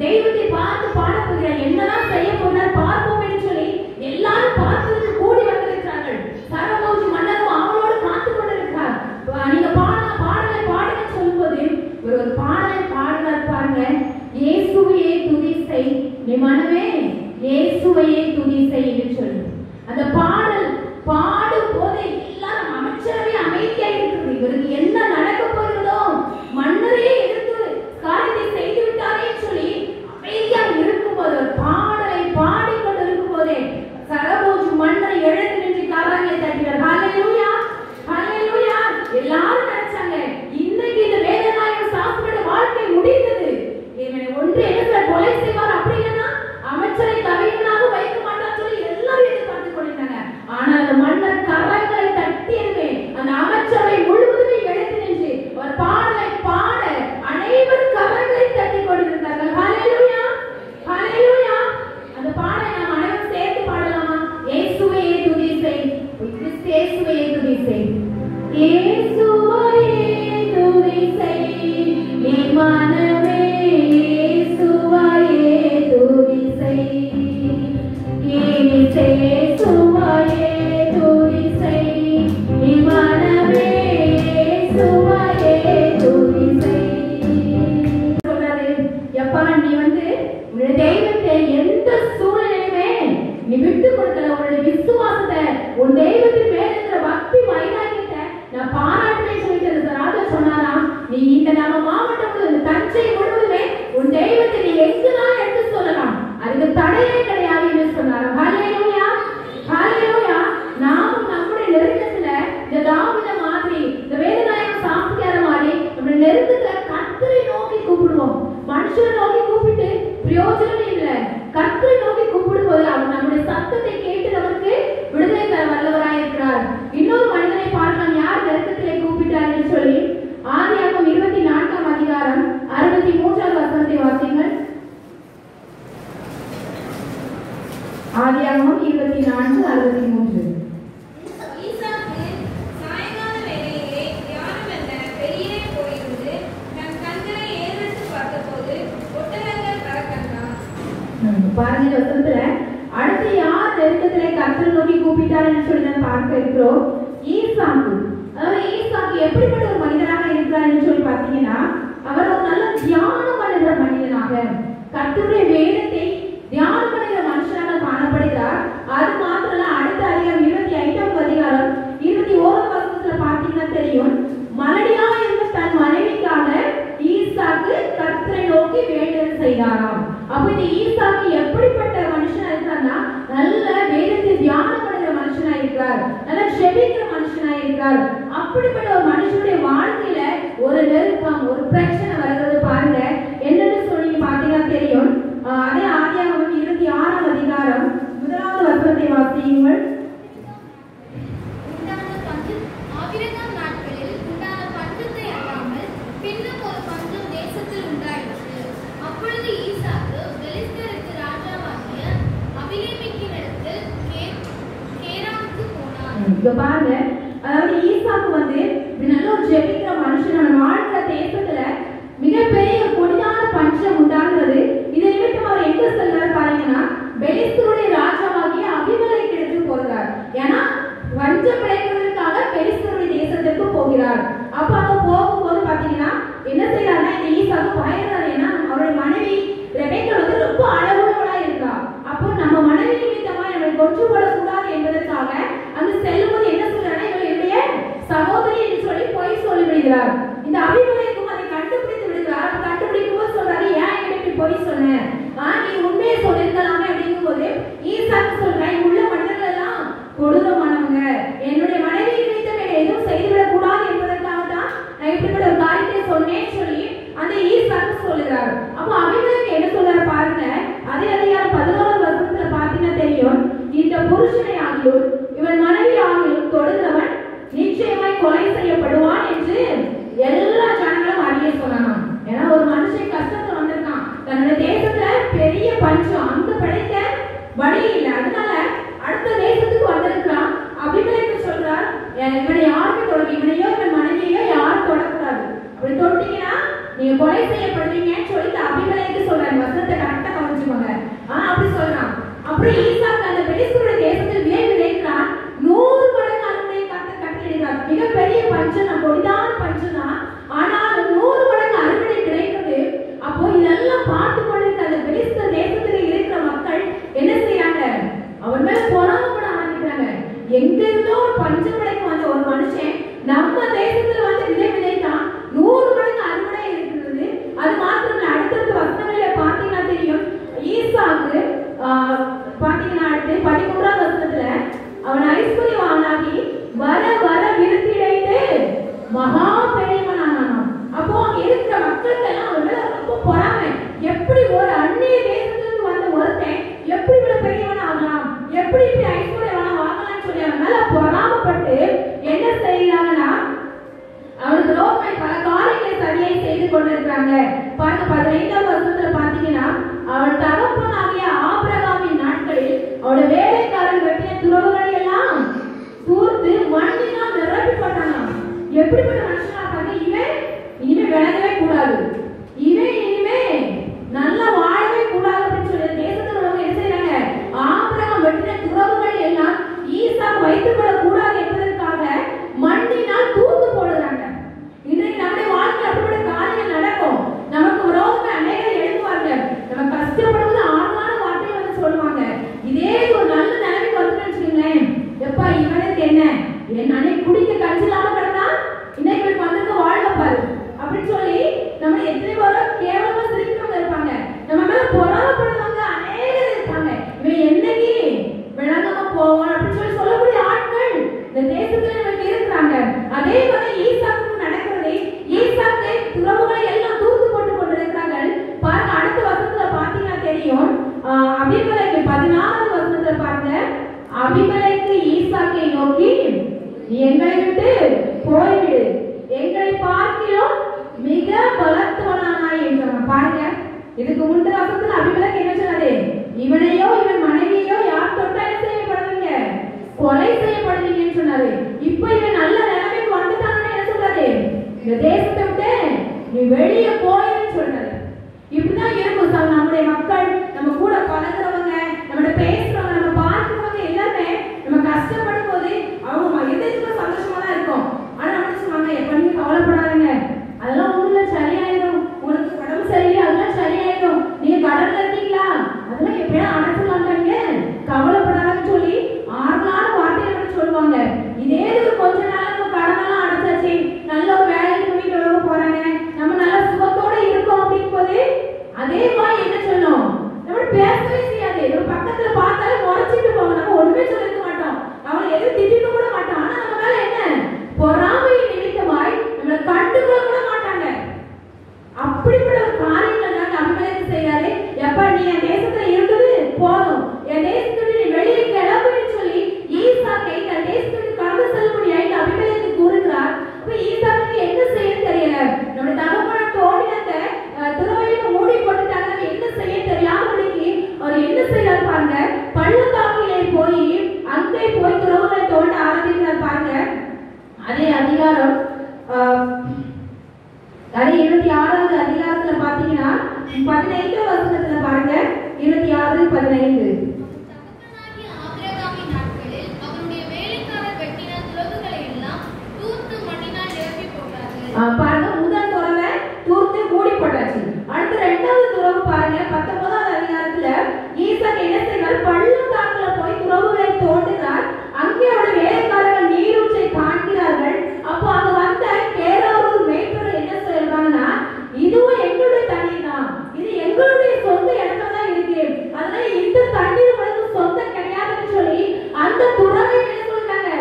தெய்வத்தை பார்த்து பாட போகிறார். என்னதான் செய்ய போகிறார் பார்ப்போம் என்று சொல்லி எல்லாரும் பார்த்து கூடி வந்திருக்கிறார்கள். சரபோஜி மன்னர் நீ மனமே இயேசுவையே துதி செய் என்று சொல்லு. அந்த பாடல் பாடும் போது எல்லாரும் அமைச்சரவை அமைதியா இருக்கிறது. இவருக்கு என்ன நடக்க போகிறதோ, மன்னரையே எதிர்த்து காரியத்தை செய்து விட்டாரே சொல்லி அமைதியா இருக்கும் போது பாடலை பாடிக்கொண்டு இருக்கும் போதே சரபோஜ் மன்னர் எழுந்து நின்று கரங்களை தட்டினார். ஹல்லேலூயா, ஹல்லேலூயா. எல்லாரும் நினைச்சாங்க இன்னைக்கு இந்த வேதநாயகர் சாஸ்திரியோட வாழ்க்கை முடிந்தது. இவனை ஒன்று என்ன கொலை செய்வார், அப்படி இல்லைன்னா அமைச்சரை கவிஞனாக வைக்க மாட்டான்னு சொல்லி எல்லாரும் எதிர்பார்த்து கொண்டிருந்தாங்க. ஆனால் அந்த மன்னர் கரங்களை தட்டியதுமே அந்த அமைச்சரை முழுவதுமே எழுந்து நின்று ஒரு பாடலை பாட அனைவரும் கரங்களை தட்டி கொண்டிருந்தார்கள். ஹல்லேலூயா, ஹல்லேலூயா. அந்த பாடலை நாம் அனைவரும் சேர்த்து பாடலாமா? இயேசுவையே துதி செய், இயேசுவையே துதி செய், இயேசுவையே துதி செய், நீ மனமே இயேசுவையே துதி செய், இயேசுவையே துதி செய், நீ மனமே இயேசுவையே துதி செய். சொல்றாரு, எப்பா நீ உன்னுடைய தெய்வத்தை எந்த சூழ்நிலையுமே நீ விட்டு கொடுக்கல. உன்னுடைய விசுவாசத்தை, உன் தெய்வத்தின் மேல இருக்கிற பக்தி வைராக்கியத்தை நான் பாராட்டுவேன் சொல்லிட்டு ராஜா சொன்னாரா, நீ இந்த நம்ம மாவட்டம் தஞ்சை முழுவதுமே உன் தெய்வத்தை நீ எங்குதான் எடுத்து சொல்லலாம், அதுக்கு தடையே கிடையாது என்று சொன்னார். ஹல்லேலூயா, ஹல்லேலூயா. நாமும் நம்முடைய நெருக்கத்துல இந்த தாவீது மாதிரி, இந்த வேதநாயகர் சாஸ்திரியார மாதிரி நம்முடைய நெருக்கத்துல கர்த்தரை நோக்கி கூப்பிடுவோம். மனுஷரை நோக்கி கூப்பிட்டு பிரயோஜனம் இல்லை. கர்த்தரை நோக்கி கூப்பிடும்போது அவர் நம்முடைய சத்தத்தை கேட்டு நமக்கு விடுதலை தர வல்லவராய் இருக்கிறார். இன்னொரு மனிதனை பார்க்கலாம், யார் நெருக்கத்திலே கூப்பிட்டார் என்று சொல்லி. ஆதியாகமம் 24ஆம் அதிகாரம் 63வது வசனத்தை வாசியுங்கள். ஆதியாகமம் 24:63. பாருங்க வசனத்துல அடுத்து யார் நெருக்கத்திலே கர்த்தரை நோக்கி கூப்பிட்டார்னு சொல்லி நான் பார்க்க இருக்கிறோம். ஈசாக்கு. அதாவது ஈசாக்கு எப்படிப்பட்ட ஒரு மனிதனாக இருக்கிறார் சொல்லி பார்த்தீங்கன்னா, அவர் ஒரு நல்ல தியானம் பண்ணுகிற மனிதனாக, கர்த்தருடைய வேதத்தை தியானம் பண்ணுகிற மனுஷனாக காணப்படுகிறார். அது மாத்திரம் அடுத்த அதிகாரம் 25ஆம் அதிகாரம் 21ஆம் வசனத்துல பார்த்தீங்கன்னா தெரியும், மலடியாக இருந்த தன் மனைவிக்காக ஈசாக்கு கர்த்தரை நோக்கி வேண்டுதல் செய்தாராம். அப்ப இந்த ஈசாக்கு எப்படிப்பட்ட மனுஷனா இருக்கிறார்னா, நல்ல வேதத்தை தியானம் பண்ணுகிற மனுஷனா இருக்கிறார், நல்ல ஜெபிக்கிற மனுஷனா இருக்கிறார். அப்படிப்பட்ட ஒரு மனுஷனுடைய வாழ்க்கையில ஒரு நெருக்கம், ஒரு பிரச்சனை வருகிறது. பாருங்க என்னன்னு சொல்லி பாத்தீங்கன்னா தெரியும். அதே ஆதியாகமம் 26ஆம் அதிகாரம் 1வது வசனத்தை வாசியுங்கள். பாருங்க, அதாவது ஈசாக்கு நல்ல ஒரு ஜெபிக்கிற மனுஷன், வாழ்கிற தேசத்துல மிகப்பெரிய கொடிதான பஞ்சம் உண்டாகிறது. இதை நிமித்தம் அவர் எங்க செல்றாரு பாருங்கன்னா, பெலிஸ்தருடைய ராஜாவாகிய அபிமெலேக்கிடத்துக்கு போகிறார். ஏன்னா பஞ்சம் விளைக்கிறதுக்காக பெலிஸ்தருடைய தேசத்திற்கு போகிறார். அப்ப அங்க போகும்போது பாத்தீங்கன்னா என்ன செய்யறாருன்னா, இந்த ஈசாக்கு பயந்தார். ஏன்னா அவருடைய மனைவி ரெபெக்கா ரொம்ப அழகுள்ளவளா இருக்கா. அப்போ நம்ம மனைவி நிமித்தமா நம்மளை கொன்று போடக்கூடாது என்பதற்காக அங்கு செல்லும்போது என்ன சொல்றாருன்னா, இவருடைய சகோதரி என்று சொல்லி பொய் சொல்லி விடுகிறார். இந்த அபிமெலேக்கும் அதை கண்டுபிடித்து விடுகிறார். கண்டுபிடிக்கும் போது சொல்றாரு, ஏன் இப்படி பொய் சொன்ன, நீ உண்மையை சொல்லிருக்கலாமே அப்படிங்கும் போது ஈசாக்கு சொல்றேன், உள்ள மனிதர்கள் எல்லாம் கொடூரமானவங்க, என்னுடைய மனைவி நிமித்தம் எதுவும் செய்துவிடக் கூடாது என்பதற்காக தான் நான் இப்படிப்பட்ட ஒரு காரியத்தை சொன்னேன்னு சொல்லி அந்த ஈசாக்கு சொல்லுகிறார். அப்போ அபிமெலேக்கு என்ன சொல்றாரு பாருங்க, அதே அதிகாரம் 11ஆம் வசனத்துல பாத்தீங்கன்னா தெரியும், இந்த புருஷனை ஆகியோர் இவன் மனைவி ஆகியோர் தொடுகிறவன் நிச்சயமாய் கொலை செய்யப்படுவான் என்று எல்லா ஜனங்களும் அறிய சொன்னாங்க. ஏன்னா ஒரு மனுஷன் கஷ்டத்துல வந்திருக்கான், தன்னுடைய தேசத்துல பெரிய பஞ்சம், அங்க படைக்க வழி இல்லை, அதனால அடுத்த தேசத்துக்கு வந்திருக்கிறான். அபிமெலேக்கு சொல்றார், இவனை யாருமே தொடங்க, இவனையோ இவன் மனைவியோ யாரும் தொடக்கூடாது, அப்படி தொட்டீங்கன்னா நீங்க கொலை செய்யப்படுவீங்கன்னு சொல்லிட்டு அபிமெலேக்கு சொல்றாரு. வசனத்தை கரெக்டா கவனிச்சுக்கோங்க. அப்படி சொல்றான். அப்புறம் ஈசாக்கு அந்த பெலிஸ்தருடைய தேசத்தில் விதைக்கிறான். 100 மடங்கு அறுவடை கட்டளையிடுகிறார். மிகப்பெரிய பஞ்சம், கொடிதான பஞ்சம் தான், ஆனால் 100 மடங்கு அறுவடை கிடைக்கிறது. அப்போ இதெல்லாம் பார்த்து கொண்டிருக்க அந்த பெலிஸ்தர் தேசத்தில் அவன் ஐஸ்வர்யவானாகி வர வர விருத்தியடைந்து மகா பெரியவனானான். அப்போ அங்க இருக்கிற மக்களுக்கு எல்லாம் அவன் மேல ரொம்ப பொறாமை. எப்படி ஒரு அந்நிய தேசத்திலிருந்து வந்த ஒருத்தன் எப்படி இவ்வளவு பெரியவன் ஆகலாம், எப்படி இப்படி ஐஸ்வர்யவானா ஆகலாம்னு சொல்லி அவன் மேல பொறாமப்பட்டு என்ன செய்யறாங்கன்னா அவனுக்கு ரோமை பல காரியங்களை சரியை செய்து கொண்டிருக்கிறாங்க. பாருங்க 15ஆம் வசனத்துல பாத்தீங்கன்னா அவன் தகப்பனாகிய ஆபிரகாமின் நாட்களில் அவனோட வேலைக்காரன் வெட்டிய துறவுகளை எல்லாம் தூர்த்து மண்ணினால் நிரப்பி போட்டானாம். எப்படிப்பட்ட மனுஷனா பாருங்க, இவன் இனிமே விளங்கவே கூடாது, இவன் இனிமே நல்லா வாழவே கூடாது அப்படின்னு சொல்லி தேசத்தில் உள்ளவங்க என்ன செய்யறாங்க, ஆபிரகாம் வெட்டின துறவுகளை எல்லாம் ஈசாக்கு வைத்துக் கொள்ள கூடாது என்பதற்காக மண்ணினால் தூர்த்து போடுறாங்க. இன்றைக்கு நம்முடைய வாழ்க்கையில் அப்படிப்பட்ட காரியங்கள் நடக்கும். நமக்கு விரோதமா அநேகர் எழுதுவாங்க, நம்ம கஷ்டப்படுவது ஆறுமான வார்த்தையை வந்து சொல்லுவாங்க. இதே ஒரு நல்ல நிலைமைக்கு வந்து வச்சுக்கீங்களேன், எப்பா இவனுக்கு என்ன, என் அன்னைக்கு குடிக்க கஞ்சிலாம கிடந்தா இன்னைக்கு வந்திருக்க வாழ்க்கை பாரு அப்படின்னு சொல்லி நம்ம எத்தனை பேரும் கேவலமா சிரிக்கிறவங்க இருப்பாங்க. நம்ம மேல பொறாமப்படுறவங்க அநேகர் இருப்பாங்க. இவன் என்னைக்கு விளங்காம போவான் அப்படின்னு சொல்லி சொல்லக்கூடிய ஆட்கள் இந்த தேசத்துல நமக்கு இருக்கிறாங்க. அதே போல ஈசாக்கு நடக்கிறது. ஈசாக்கு துறவுகளை எல்லாம் தூத்து போட்டு கொண்டிருக்கிறாங்க. பாருங்க அடுத்த வசனத்துல பாத்தீங்கன்னா தெரியும். அபிமெலேக்கு 16ஆம் வசனத்துல பாருங்க, அபிமெலேக்கு ஈசாக்கை நோக்கி எங்களை விட்டு போய்விடு, எங்களை பார்க்கிறோம் மிக பலத்தவனானாய் என்றாங்க. பாருங்க இதுக்கு முந்தைய வசனத்துல அபிமெலேக்கு என்ன சொன்னாரு, இவனையோ இவன் மனைவியோ யார் தொட்டா என்ன செய்யப்படுவீங்க, கொலை செய்யப்படுவீங்கன்னு சொன்னாரு. இப்ப இவன் நல்ல நிலைமைக்கு வந்துட்டான்னு என்ன சொல்றாரு, இந்த தேசத்தை விட்டு நீ வெளியே போயின்னு சொல்றாரு. இப்படிதான் இருக்கும் சார் நம்முடைய மக்கள், நம்ம கூட பழகுறவங்க, நம்மளோட பேசுறவங்க, நம்ம பார்க்கிறவங்க எல்லாமே நம்ம கஷ்டப்படும் போது அவங்க எதுக்கும் சந்தோஷமா தான் இருக்கும். ஆனா நம்ம சொல்லுவாங்க, எப்ப நீங்க கவலைப்படாதீங்க, அதெல்லாம் ஊர்ல சரியாயிடும், உங்களுக்கு உடம்பு சரியில்லை அதெல்லாம் சரியாயிடும், நீங்க கடல்ல இருக்கீங்களா அதெல்லாம் எப்படியா அடைச்சிடலாங்க, கவலைப்படாதுன்னு சொல்லி ஆறுனால வார்த்தையை சொல்லுவாங்க. இதே ஒரு கொஞ்ச நாள் நம்ம கடனெல்லாம் அடைச்சாச்சு, நல்ல ஒரு வேலைக்கு வீட்டு போறாங்க, நம்ம நல்லா சுகத்தோட இருக்கோம் அப்படின் போது அதே மாதிரி என்ன சொல்லும், நம்ம பேசவே செய்யாது, நம்ம பக்கத்துல பார்த்தாலும் முறைச்சிட்டு போவோம், நம்ம ஒண்ணுமே சொல்லிக்க மாட்டோம், அவங்களை எதுவும் திட்டிட்டு கூட மாட்டோம். ஆனா நம்ம மேல என்ன பொறாமையின் நிமித்தமாய் நம்மளை கண்டுகொள்ள கூட மாட்டாங்க. அப்படிப்பட்ட ஒரு காரியங்கள் தான் அபிமெலேக்கு செய்யறாரு. எப்ப நீ என் தேசத்துல இருக்குது போதும், என் தேசத்துல நீ வெளியே கிளம்புன்னு சொல்லி ஈசாக்கை தன் தேசத்துக்கு கடந்து செல்லும்படியாய் அபிமெலேக்கு கூறுகிறார். அப்ப ஈசாக்கு என்ன செய்ய தெரியல, நம்ம தகப்பன தோண்டினத்தை துறவையும் மூடி போட்டுட்டாங்க, என்ன செய்ய தெரியாதபடிக்கு அவர் என்ன செய்யறாரு பாருங்க, பள்ளத்தாக்கிலே போய் அங்கே போய் துறவுகளை தோண்ட ஆரம்பிக்கிறார். பாருங்க அதே அதிகாரம் அதே 26வது அதிகாரத்துல பாத்தீங்கன்னா 15ஆம் வசனத்துல பாருங்க, 26:15 பாருங்க. முதல் துறவை தூர்த்து மூடி போட்டாச்சு. அடுத்த 2வது துறவு பாருங்க 19ஆவது அதிகாரத்துல ஈசாக்கு என்ன செய்தார், பள்ளத்தாக்குல போய் துறவுகளை தோண்டினார். அங்கே அவருடைய வேலைக்காரர்கள் நீரூற்றை காண்கிறார்கள். அப்போ அங்க வந்த கேராவூர் மேய்ப்பர்கள் என்ன சொல்றாங்கன்னா, இதுவும் எங்களுடைய தண்ணீர் தான், இது எங்களுடைய சொந்த இடத்துல தான் இருக்கு, அதனால இந்த தண்ணீர் உங்களுக்கு சொந்தம் கிடையாதுன்னு சொல்லி அந்த துறவை என்ன சொல்றாங்க,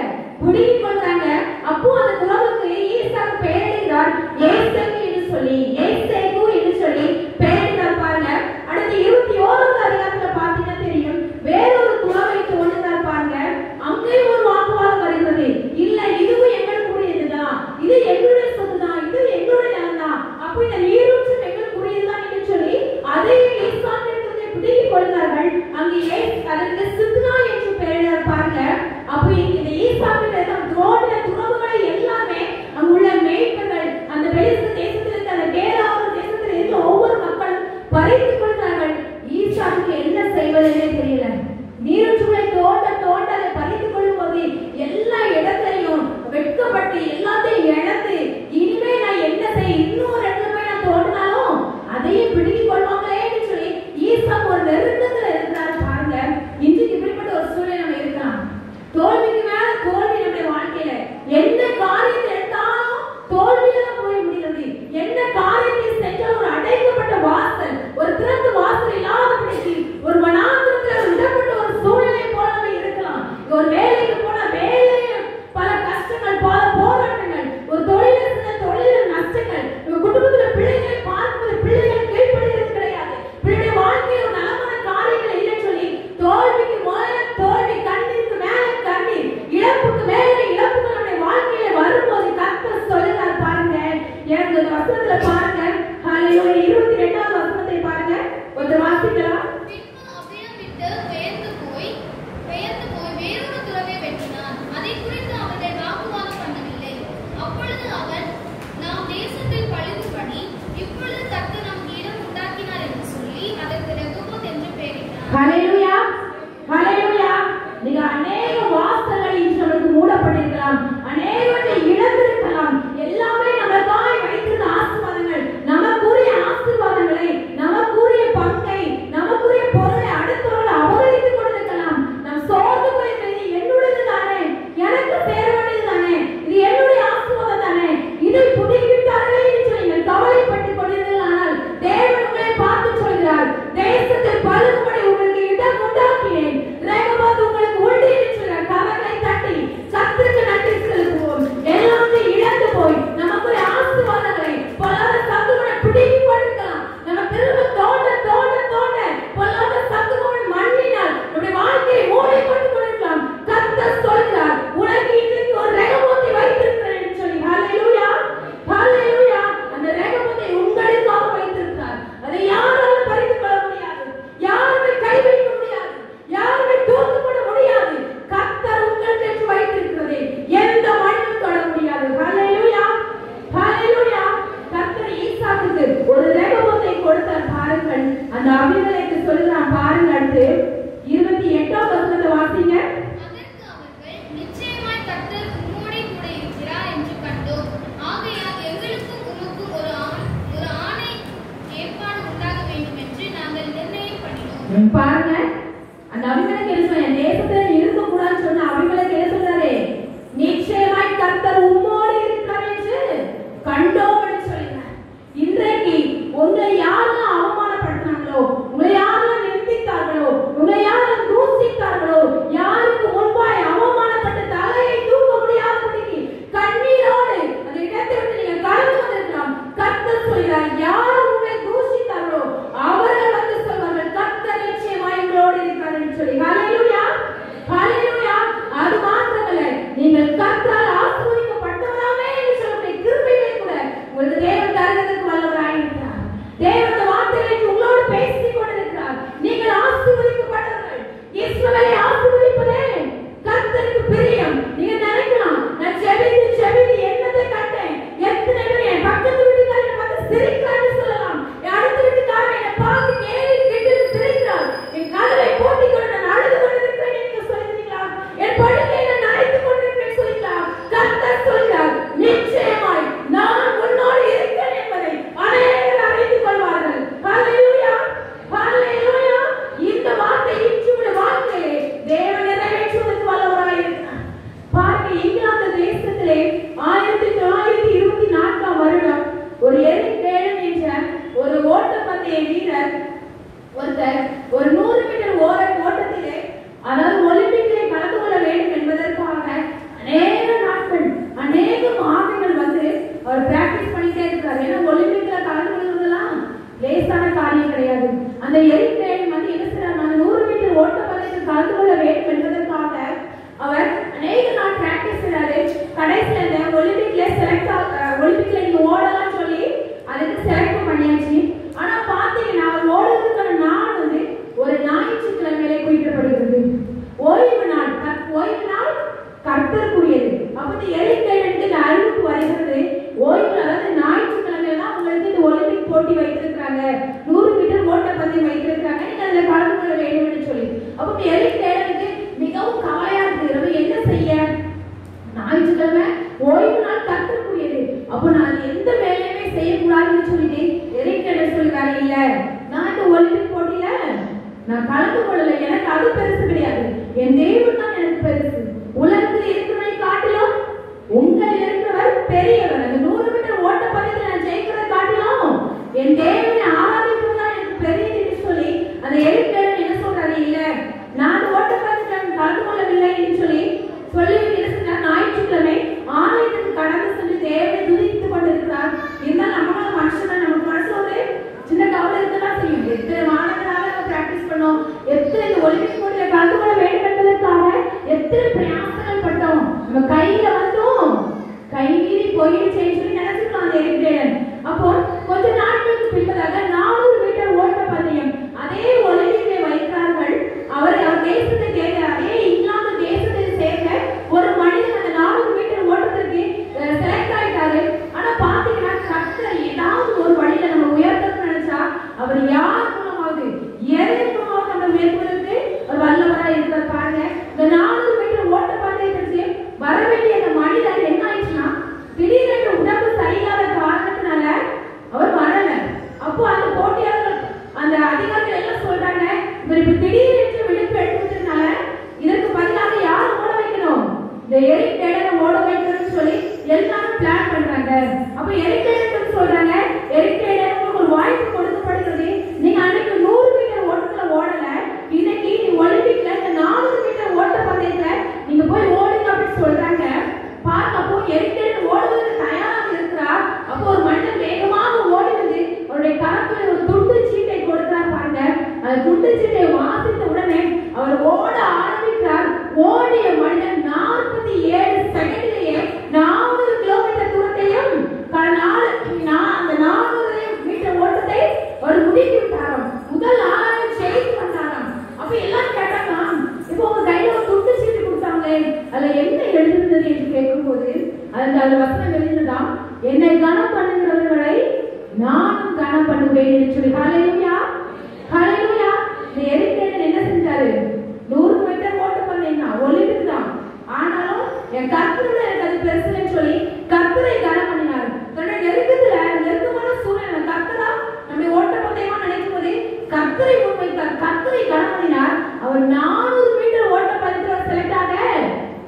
குடிக்க கொள்றாங்க. அப்போ அந்த துறவுக்கு ஈசாக்கு பெயரிடுகிறார் ஏசேக்கு என்று சொல்லி, ஏசேக்கு என்று சொல்லி பெயரிடுகிறார். பாருங்க அடுத்து 21வது அதிகாரத்துல பாத்தீங்கன்னா தெரியும், வேறொரு துறவை தோன்றினார். பாருங்க அங்கே ஒரு வாக்குவாதம் வருகிறது, இல்ல இதுவும் எங்களுக்குரியதுதான், இது எங்களுடைய சொத்து தான், இது எங்களுடைய நிலம் தான், அப்போ இந்த நீரூற்றும் எங்களுக்குரியதுதான் என்று சொல்லி அதையும் ஈசாக்கு பிடித்துக் கொள்கிறார்கள். அங்கே அதற்கு சித்னா என்று பெயரிடுகிறார். பாருங்க அப்போ இந்த ஈசாக்கு தோண்டின துறவுகளை எல்லாமே அங்குள்ள மேய்ப்பர்கள், அந்த வெளித்த தேசத்தில் இருக்க அந்த கேராவூர் தேசத்தில் இருக்க ஒவ்வொரு மக்களும் பறித்துக் கொள்கிறார்கள். ஈசாக்கு என்ன செய்வதே தெரியல, நீரூற்றுகளை தோண்ட தோண்ட அதை பறித்துக் கொள்ளும் போது எல்லா இடத்தையும் வெட்கப்பட்டு எல்லாத்தையும் இழந்து இனிமே நான் என்ன செய்ய, இன்னொரு இடத்துல போய் நான் தோண்டினாலும் அதையும் பிடித்துக் கொள்வாங்களேன்னு சொல்லி ஈசாக்கு ஒரு நெருக்கத்துல இருக்கிறாரு. பாருங்க இன்றைக்கு இப்படிப்பட்ட ஒரு சூழ்நிலை நம்ம இருக்கலாம், தோல்விக்கு மேல தோல்வி நம்முடைய வாழ்க்கையில, எந்த காரியத்தை எடுத்தாலும் தோல்வியில தான் போய் முடிகிறது. என்ன காரியத்தை செஞ்சாலும் ஒரு அடைக்கப்பட்ட வாசல், ஒரு திறந்த வாசல் இல்லாதபடிக்கு ஒரு வனாந்திரத்துல விடப்பட்ட ஒரு சூழ்நிலை போல நம்ம இருக்கலாம். ஒரு வேலைக்கு ஹல்லேலூயா, ஹல்லேலூயா. நீங்க அநேக வாசல்கள் இன்று நமக்கு மூடப்பட்டிருக்கலாம், அநேகத்தை இழந்திருக்கலாம். எல்லாமே நமக்காய் வைத்திருந்த ஆசீர்வாதங்கள், நமக்குரிய ஆசீர்வாதங்களை, நமக்குரிய பங்கை, நமக்குரிய பொருளை அடுத்தவர்கள் அபகரித்துக் கொண்டிருக்கலாம். நாம் சோர்ந்து போயிருக்கிறது என்னுடையது தானே, எனக்கு சேர வேண்டியது தானே, இது என்னுடைய ஆசீர்வாதம் தானே, இதை புடிக்கிட்டார்களே என்று நீங்கள் கவலைப்பட்டுக் கொண்டிருந்தால் தேவன் உங்களை பார்த்து சொல்கிறார், தேசத்தில் பழுகும்படி உங்களுக்கு இடம் உண்டாக்கினேன், ரேகபாத் உங்களுக்கு உண்டு என்று சொல்கிறார். கரங்களை தட்டி கர்த்தருக்கு நன்றி செலுத்துவோம். எல்லாத்தையும் இழந்து போய் நமக்குரிய ஆசீர்வாதங்களை பொல்லாத சத்துருவை பிடித்துக் கொண்டிருக்கலாம். நம்ம திரும்ப தோண்ட தோண்ட தோண்ட பொல்லாத சத்துருவை மண்ணினால் நம்முடைய வாழ்க்கையை மூடிக்கொண்டு கொண்டிருக்கலாம். கர்த்தர் சொல்கிறார், உனக்கு இன்றைக்கு ஒரு ரேகபாத்தை வைத்திருக்கிறேன் என்று சொல்லி. ஹல்லேலூயா, ஹல்லேலூயா. அந்த ரேகபாத்தை உங்களுக்காக வைத்திருக்கிறார். அதை யாராலும் பறித்துக் கொள்ள முடியாது, யாருமே கை வைக்க முடியாது, யாருமே தூக்கி போட முடியாது. கர்த்தர் உங்களுக்கு வைத்திருக்கிறது எந்த மண்ணும் தொட முடியாது. ஹல்லேலூயா, ஹல்லேலூயா. கர்த்தர் ஈசாக்குக்கு ஒரு ரேகபாத்தை கொடுத்தார் பாருங்கள். அந்த அபிமெலேக்கு சொல்றான் பாருங்க. அடுத்து 28ஆம் வசனத்தை வாசிங்க. அதற்கு அவர்கள், நிச்சயமாய் கர்த்தர் உம்மோடே கூட இருக்கிறார் என்று கண்டோம். ஆகையால் எங்களுக்கும் உமக்கும் ஒரு ஆணை ஏற்பாடு உண்டாக வேண்டும் என்று நாங்கள் நிர்ணயம் பண்ணினோம். பாருங்க, அந்த அபிமெலேக்கு என்ன சொன்ன, தேசத்துல இருக்க கூடாதுன்னு சொன்ன அபிமெலேக்கு என்ன சொல்றாரு, நிச்சயமாய் கர்த்தர் உம்மோடு இருக்கிறார் என்று கண்டோம் என்று சொல்றார். இன்றைக்கு உங்களை யாரெல்லாம் அவமானப்படுத்தினாங்களோ, உங்களை யாரெல்லாம் நிந்தித்தார்களோ, உங்களை யாரெல்லாம் தூசித்தார்களோ, யாருக்கு முன்பாய் அவமானப்பட்ட தலையை தூக்க முடியாதபடிக்கு கண்ணீரோடு அந்த இடத்தை விட்டு நீங்கள் கடந்து வந்திருக்கலாம். கர்த்தர் சொல்கிறார், யார் உங்களை தூசித்தார்களோ அவர்கள் வந்து சொல்வார்கள், கர்த்தர் நிச்சயமாய் உங்களோடு இருக்கிறார் என்று சொல்லி. ஹல்லேலூயா, ஹல்லேலூயா. அது மாத்திரமல்ல, நீங்கள் கர்த்தரால் ஆசீர்வதிக்கப்பட்டவராமே என்று சொல்லக்கூடிய கிருபையை கூட உங்களுக்கு தேவன் தருவதற்கு வல்லவராய் இருக்கிறார். தேவனுடைய வார்த்தைகளை உங்களோடு பேசிக் கொண்டிருக்கிறார். நீங்கள் ஆசீர்வதிக்கப்பட்டவர்கள். இஸ்ரவேலை ஆசீர்வதிப்பதே கர்த்தருக்கு பிரியம். நீங்க நினைக்கலாம், நான் செவிதி செவிதி என்னத்தை கண்டேன், எத்தனை பேர் என் பக்கத்து வீட்டுக்காரங்க பார்த்து சிரிக்கிறான்னு சொல்லலாம், என் அடுத்த வீட்டுக்காரங்க என்னை பார்த்து கேலி கேட்டு சிரிக்கிறார், என் கதவை போட்டிக் கொண்டு நான் அழுது கொண்டிருக்கிறேன் நீங்க சொல்லுவீங்களா, என் படுக்கையை நான் நனைத்துக் கொண்டிருக்கிறேன் சொல்லுவீங்களா? கர்த்தர் சொல்கிறார், நிச்சயமாய் நான் உன்னோடு இருக்கிறேன் என்பதை அநேகர் அறிந்து கொள்வார்கள். ஹல்லேலூயா, ஹல்லேலூயா. இந்த வார்த்தை இன்றுடைய வாழ்க்கையிலே தேவன் நிறைவேற்றுவதற்கு வல்லவராய் இருக்கிறார். பாருங்க, இங்கிலாந்து தேசத்திலே 1924ஆம் வருடம் ஒரு எரிக் கேடன் என்ற ஒரு ஓட்டப்பந்தய வீரர் ஒருத்தர் ஒரு 100 மீட்டர் ஓட்டத்திலே, அதாவது ஒலிம்பிக்கிலே கலந்து கொள்ள வேண்டும் என்பதற்காக அநேக நாட்கள் அநேக மாதங்கள் வந்து அவர் பிராக்டிஸ் பண்ணிட்டே இருக்கிறார். ஏன்னா ஒலிம்பிக்ல கலந்து கொள்வதெல்லாம் லேசான காரியம் கிடையாது. அந்த எரிக் கேடன் வந்து என்ன செய்யறாரு, அந்த 100 மீட்டர் ஓட்டப்பந்தயத்தில் கலந்து கொள்ள வேண்டும் என்பதற்காக அவர் அநேக நாள் பிராக்டிஸ் செய்றாரு. கடைசியில இந்த ஒலிம்பிக்ல நீங்க ஓடலாம் சொல்லி அதுக்கு செலக்ட் பண்ணியாச்சு. ஆனா பாத்தீங்கன்னா அவர் ஓடுறதுக்கான நாள் வந்து ஒரு ஞாயிற்றுக்கிழமையிலே குறிப்பிடப்படுகிறது. ஓய்வு நாள், ஓய்வு நாள் கர்த்தருக்குரியது. அப்ப இந்த எரிக் கேடனுக்கு இந்த அறிவிப்பு வருகிறது, ஓய்வு, அதாவது ஞாயிற்றுக்கிழமையில தான் உங்களுக்கு இந்த ஒலிம்பிக் போட்டி வைத்திருக்கிறாங்க, 100 மீட்டர் ஓட்டப்பந்தயம் வைத்திருக்கிறாங்க, நீங்க அதுல கலந்து கொள்ள வேண்டும் என்று சொல்லி. அப்ப இந்த எரிக் கேடனுக்கு மிகவும் கவலையா இருக்கிறது, என்ன செய்ய, ஞாயிற்றுக்கிழமை ஓய்வு நாள் கர்த்தருக்குரியது, அப்ப நான் எந்த வேலையுமே செய்யக்கூடாதுன்னு சொல்லிட்டு எரிக் கேடன் சொல்றாரு, இல்ல நான் இந்த ஒலிம்பிக் போட்டியில நான் கலந்து கொள்ளல, எனக்கு அது பெருசு கிடையாது, என் தேவன் தான் எனக்கு பெருசு, உலகத்தில் இருக்கிறவரை காட்டிலும் உங்கள் இருக்கிறவர் பெரியவர், அந்த 100 மீட்டர் ஓட்டப்பந்தயத்தில் நான் ஜெயிக்கிறதை காட்டிலும் என் தேவனை ஆராதிப்பது தான் எனக்கு பெரியது என்று சொல்லி அந்த எரிக் கேடன் என்ன சொல்றாரு, இல்ல நான் ஓட்டப்பந்தயத்தில் கலந்து கொள்ளவில்லை என்று சொல்லி ஞாயிற்றுக்கிழமை ஆலயத்துக்கு கடந்து சென்று தேவனை துதித்துக் கொண்டிருக்கிறார். இருந்தால் நம்மளால மனுஷன் நமக்கு மனசுல ஒரு சின்ன கவலை இருக்கதான் செய்யும். எத்தனை மாணவர்களாக நம்ம பிராக்டிஸ் பண்ணோம், எத்தனை ஒலிம்பிக் போட்டியில கலந்து கொள்ள வேண்டும் என்பதற்காக எத்தனை பிரயாசங்கள் பட்டோம், நம்ம கையில வந்தும் கைமீறி போயிடுச்சேன்னு சொல்லி நினைச்சுக்கலாம் அந்த எரிக் கேடன். அப்போ கொஞ்ச நாட்களுக்கு பின்னதாக 400 மீட்டர் ஓட்டப்பந்தயம் அதே ஒலிம்பிக்ல வைக்கிறார்கள். அவர் தேசத்தை சேர்ந்த அதே இங்கிலாந்து தேசத்தை சேர்ந்த ஒரு மனிதன் அந்த 400 மீட்டர் ஓட்டத்திற்கு செலக்ட் ஆயிட்டாரு. ஆனா பாத்தீங்கன்னா கர்த்தர் ஏதாவது ஒரு வழியில நம்ம உயர்த்தணும்னு நினைச்சா அவர் யார் மூலமாவது எதன் மூலமாவது நம்ம உயர்த்த இப்ப திடீரென்று விடுப்பு எடுத்ததுனால இதற்கு பதிலாக யாரை ஓட வைக்கணும்? இந்த எரிக் டேடரை ஓட வைக்கணும்னு சொல்லி எல்லாரும் பிளான் பண்றாங்க. அப்ப எரிக் டேடர் சொல்றாங்க, எரிக் டேடர் உங்களுக்கு ஒரு வாய்ப்பு கொடுக்கப்படுகிறது. நீங்க அன்னைக்கு 100 மீட்டர் ஓட்டத்துல ஓடல, இன்னைக்கு நீ ஒலிம்பிக்ல இந்த 400 மீட்டர் ஓட்ட பந்தயத்துல நீங்க போய் ஓடுங்க அப்படின்னு சொல்றாங்க. பாருங்க, அப்போ எரிக் டேடர் ஓடுவதற்கு தயாராக இருக்கிறார். அப்போ ஒரு மனிதன் வேகமாக ஓடி வந்து அவருடைய கரத்தில் ஒரு துண்டு சீட்டை கொடுக்கிறார். பாருங்க, அந்த துண்டு சீட்டை வாசித்த உடனே அவர் ஓட ஆரம்பிக்கிறார். ஓடிய மனிதன் 47 செகண்ட்லயே 400 கிலோமீட்டர் தூரத்தையும் அந்த 400 மீட்டர் ஓட்டத்தை அவர் முடித்து விட்டாராம். முதல் 6 ஜெயித்து வந்தாராம். அப்ப எல்லாம் கேட்டாங்க, இப்போ உங்க கையில ஒரு துண்டு சீட்டு கொடுத்தாங்களே, அதுல என்ன எழுதுனது என்று கேட்கும்போது அந்த வசனம் எழுதினதாம், என்னை கனம் பண்ணுகிறவர்களை நானும் கனம் பண்ணுவேன் என்று சொல்லி. ஹல்லேலூயா, ஹல்லேலூயா. இந்த எரிக் டேடர் என்ன செஞ்சாரு? 100 மீட்டர் ஓட்ட பந்தயம் ஒலிம்பிக் தான். ஆனாலும் என் கர்த்தரோட எனக்கு அது பெருசுன்னு சொல்லி கர்த்தரை கனம் பண்ணினார். தன்னுடைய நெருக்கமான சூழ்நிலை கர்த்தரா நம்ம ஓட்ட பந்தயமா நினைக்கும் போது கர்த்தரை முன்வைத்தார், கர்த்தரை கனம் பண்ணினார். அவர் 400 மீட்டர் ஓட்ட பந்தயத்துல செலக்ட் ஆக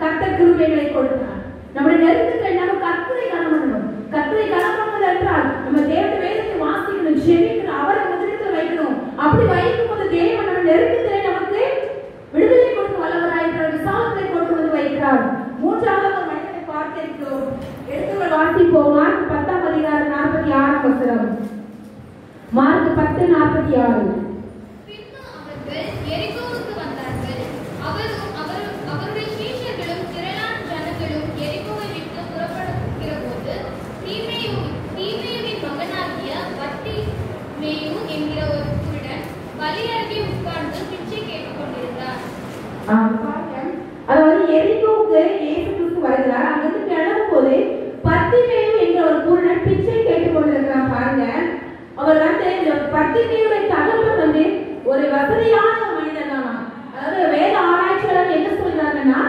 கர்த்தர் கிருபைகளை கொடுத்தார். நம்முடைய நெருக்கத்துல நம்ம கர்த்தரை கனம் பண்ணணும். கர்த்தரை கனம் பண்ணுவது என்றால் நம்ம தேவனுடைய வேதத்தை வாசிக்கணும், ஜெபிக்கணும், அவரை முதலிடத்தில் வைக்கணும். அப்படி வைக்கும் போது தேவன் நம்ம நெருக்கத்திலே நமக்கு விடுதலை கொடுத்து வல்லவராயிருக்கிறார், விசாலத்தை கொண்டு வந்து வைக்கிறார். மூன்றாவது ஒரு மனிதனை பார்க்க இருக்கிறோம். எடுத்துக்கொள் வாசிப்போம். மார்க் 10 அதிகாரம் 46 வசனம். மார்க் 10:46. பின்பு அவர்கள் எரிகோவுக்கு வந்தார்கள். அவருடைய சீஷர்களும் திரளான ஜனங்களும் எரிகோவை விட்டு புறப்படுகிற போது தீமேயுவின் மகனாகிய பர்த்திமேயு என்கிற ஒரு குருடன் வழி அருகே உட்கார்ந்து பிச்சை கேட்டுக் கொண்டிருந்தார். அதாவது எரிகோவுக்கு இயேசு கிறிஸ்து வருகிறார். அங்கிருந்து கிளம்பும் போது பர்த்திமேயு என்ற ஒரு குருடன் பிச்சை கேட்டுக் கொண்டிருக்கிறார். பாருங்க, அவர் வந்து இந்த பர்த்திமேயுடைய தகவல் வந்து ஒரு வசதியான ஒரு மனிதன் தானா. அதாவது வேத ஆராய்ச்சியாளர் என்ன சொல்றாங்கன்னா,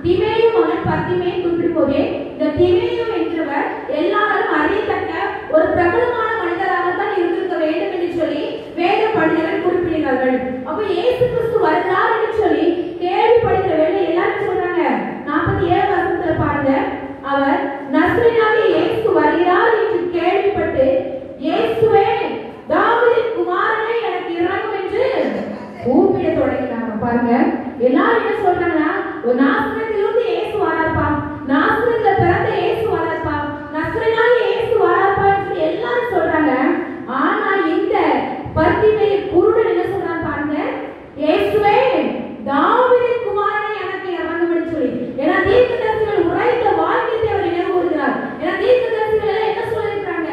திமேயு மகன் பர்த்திமேயு குறிப்பிடும் போதே இந்த திமேயு என்றவர் எல்லாரும் அறியத்தக்க ஒரு பிரபலமான மனிதராகத்தான் இருந்திருக்க வேண்டும் என்று சொல்லி வேத பண்டிதர்கள் குறிப்பிடுகிறார்கள். அப்ப இயேசு கிறிஸ்து வருகிறார் என்று சொல்லி கேள்விப்படுகிற வேலை எல்லாரும் சொல்றாங்க. 47 வசனத்துல பாருங்க, அவர் நசரேயனாகிய இயேசு வருகிறார் என்று கேள்விப்பட்டு, இயேசுவே தாவீதின் குமாரனே எனக்கு இறங்கும் என்று கூப்பிட தொடங்கினாங்க. பாருங்க, எல்லாரும் என்ன சொல்றாங்கன்னா, ஒரு நாசரேத்திலிருந்து இயேசு வராருப்பா, நாசரேத்துல பிறந்த இயேசு வராருப்பா, நசரேயனாகிய இயேசு வராருப்பா என்று எல்லாரும் சொல்றாங்க. ஆனா இந்த பர்த்திமேயு குருடன் என்ன சொல்றான் பாருங்க, இயேசுவே தாவீதின் குமாரனே எனக்கு இறங்கும் என்று சொல்லி. ஏன்னா தீர்க்கதரிசிகள் உரைத்த வாக்கியத்தை அவர் நினைவு கூறுகிறார். ஏன்னா தீர்க்கதரிசிகள் என்ன சொல்லியிருக்காங்க,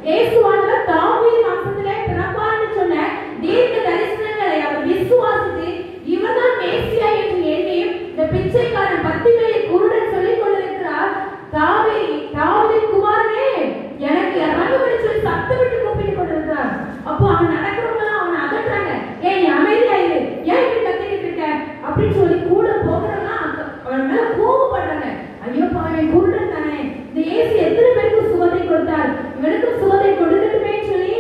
இயேசுவானவர் தாவீது வம்சத்திலே பிறப்பார்னு சொன்ன தீர்க்க தரிசனங்களை அவர் விசுவாசித்து இவர்தான் மேசியா என்று எண்ணி இந்த பிச்சைக்காரன் பர்த்திமேயு குருடன் சொல்லிக் கொண்டிருக்கிறார், தாவீதின் குமாரனே எனக்கு இறங்கும் என்று சொல்லி சத்தமிட்டு கூப்பிட்டு கொண்டிருக்கிறார். அப்போ அவன் நடக்கிறவங்க அவனை அதட்டுறாங்க, ஏன் அமைதியா இரு, ஏன் இப்படி கத்திக்கிட்டு இருக்க அப்படின்னு சொல்லி கூட போகிறவங்க அவன் மேல கோபப்படுறாங்க. ஐயோ அவன் குருடன் தானே, இந்த இயேசு எத்தனை பேருக்கு சுகத்தை கொடுத்தார், இவனுக்கு சுகத்தை கொடுக்கட்டுமே சொல்லி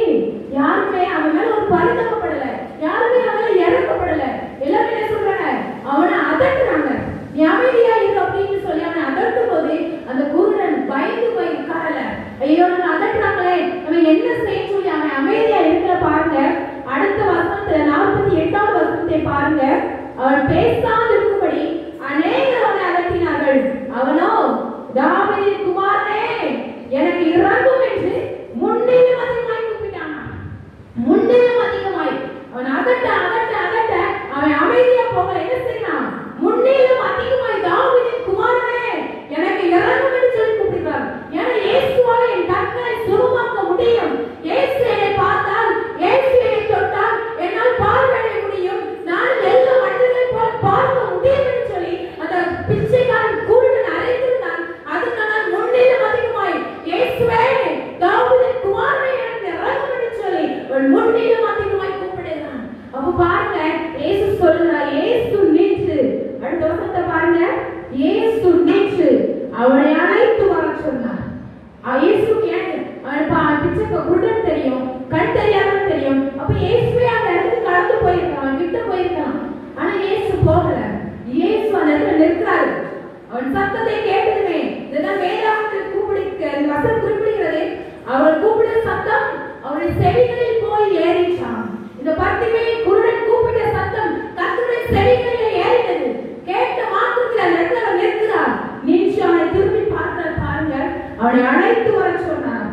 யாருமே அவன் மேல ஒரு பரிதாபப்படல, யாருமே அவன் இறக்கப்படல. எல்லாரும் என்ன சொல்றாங்க, அவனை அதட்டுறாங்க, நீ அமைதியா இரு அப்படின்னு சொல்லி அவனை அதட்டும் போது அந்த குருடன் பயந்து போய் உட்காரல. ஐயோ நம்ம அதட்டுறாங்களே, நம்ம என்ன செய்ய சொல்லி அவன் அமைதியா இருக்கிற. பாருங்க அடுத்த வசனத்துல 48வது வசனத்தை பாருங்க, அவன் பேசாமல் இருக்கும்படி அநேகர் அவனை அதட்டினார்கள். அவனோ தாவீதின் குமாரனே எனக்கு இறங்கும் என்று முன்னிலும் அதிகமாய் கூப்பிட்டான். முன்னிலும் அதிகமாய் அவன் அதட்ட அவன் அமைதியா போக என்ன செய்யலாம், முன்னிலும் அதிகமாய் தாவீதின் குமாரனே எனக்கு இறங்கும் என்று சொல்லி கூப்பிட்டார். ஏன்னா இயேசுவால என் கண்களை சுகமாக்க முடியும், இயேசு என்னை பார்த்தால், இயேசு என்னை தொட்டால் என்னால் பார்வையிட முடியும், நான் எல்லா மனிதர்களை போல பார்க்க முடியும் என்று ஆனா இயேசு போகல. இயேசு அந்த இடத்துல நிற்கிறாரு. அவன் சத்தத்தை கேட்டதுமே இதுதான் வேதாகமத்தில் இந்த வசனம் குறிப்பிடுகிறது. அவர் கூப்பிட சத்தம் அவருடைய செவிகளில் போய் ஏறிச்சான். இந்த 10 பேர் குருடன் கூப்பிட்ட சத்தம் கர்த்தருடைய செவிகளில் ஏறினது. கேட்ட மாத்திரத்தில் அந்த இடத்துல அவர் நிற்கிறார். நின்று அவனை திரும்பி பார்த்தார். பாருங்க, அவனை அழைத்து வர சொன்னார்.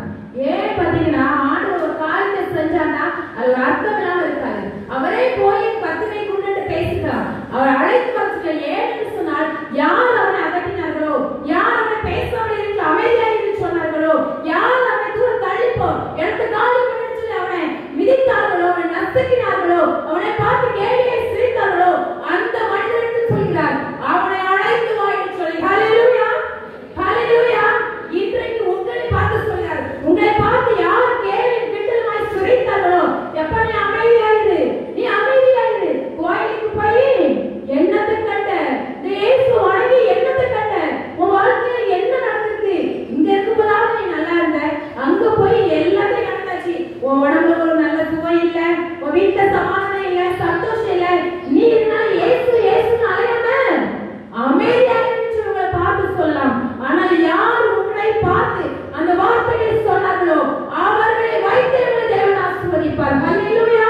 ஏன் பாத்தீங்கன்னா ஆண்டவர் ஒரு காரியத்தை செஞ்சான்னா அது ஒரு அர்த்தம் இல்லாம இருக்காது. அவரே போய் 10 பேர் குருடன் பேசிட்டார். அவர் அழைத்து வர ஏன்னு சொன்னால் யார் அவனை அகற்றினார்களோ, யார் அவனை பேசாமல் இருந்து அமைதியாக இருந்து சொன்னார்களோ, யார் அவனை தூரம் தள்ளிப்போ எடுத்து காலி பண்ணி சொல்லி அவனை மிதித்தார்களோ, அவனை நசுக்கினார்களோ, அவனை பார்த்து கேலியை சிரித்தார்களோ, அந்த மனிதனுக்கு சொல்கிறார் அவனை அழைத்து வா என்று சொல்லி. ஹல்லேலூயா, ஹல்லேலூயா. இன்றைக்கு உங்களை பார்த்து சொல்கிறார், உங்களை பார்த்து யார் கேலி கிண்டலுமாய் சிரித்தார்களோ, எப்ப நீ அமைதியாயிரு, நீ அமைதியாயிரு. கோயிலுக்கு போய் என்னத்தை கண்ட, இந்த இயேசு வணங்கி என்னத்தை கண்ட, உன் வாழ்க்கையில என்ன நடந்துருக்கு? இங்க இருக்கும்போதாவது நீ நல்லா இருந்த, அங்க போய் எல்லாத்தையும் நடந்தாச்சு. உன் உடம்புல ஒரு நல்ல சுவை இல்ல, உன் வீட்டுல சமாதானம் இல்ல, சந்தோஷம் இல்ல. நீ இருந்தாலும் இயேசு இயேசுன்னு அலையாம அமைதியாக உங்களை பார்த்து சொல்லலாம். ஆனால் யார் உங்களை பார்த்து அந்த வார்த்தைகளை சொன்னார்களோ அவர்களை வைத்திருக்கிற தேவன் ஆசீர்வதிப்பார். ஹல்லேலூயா,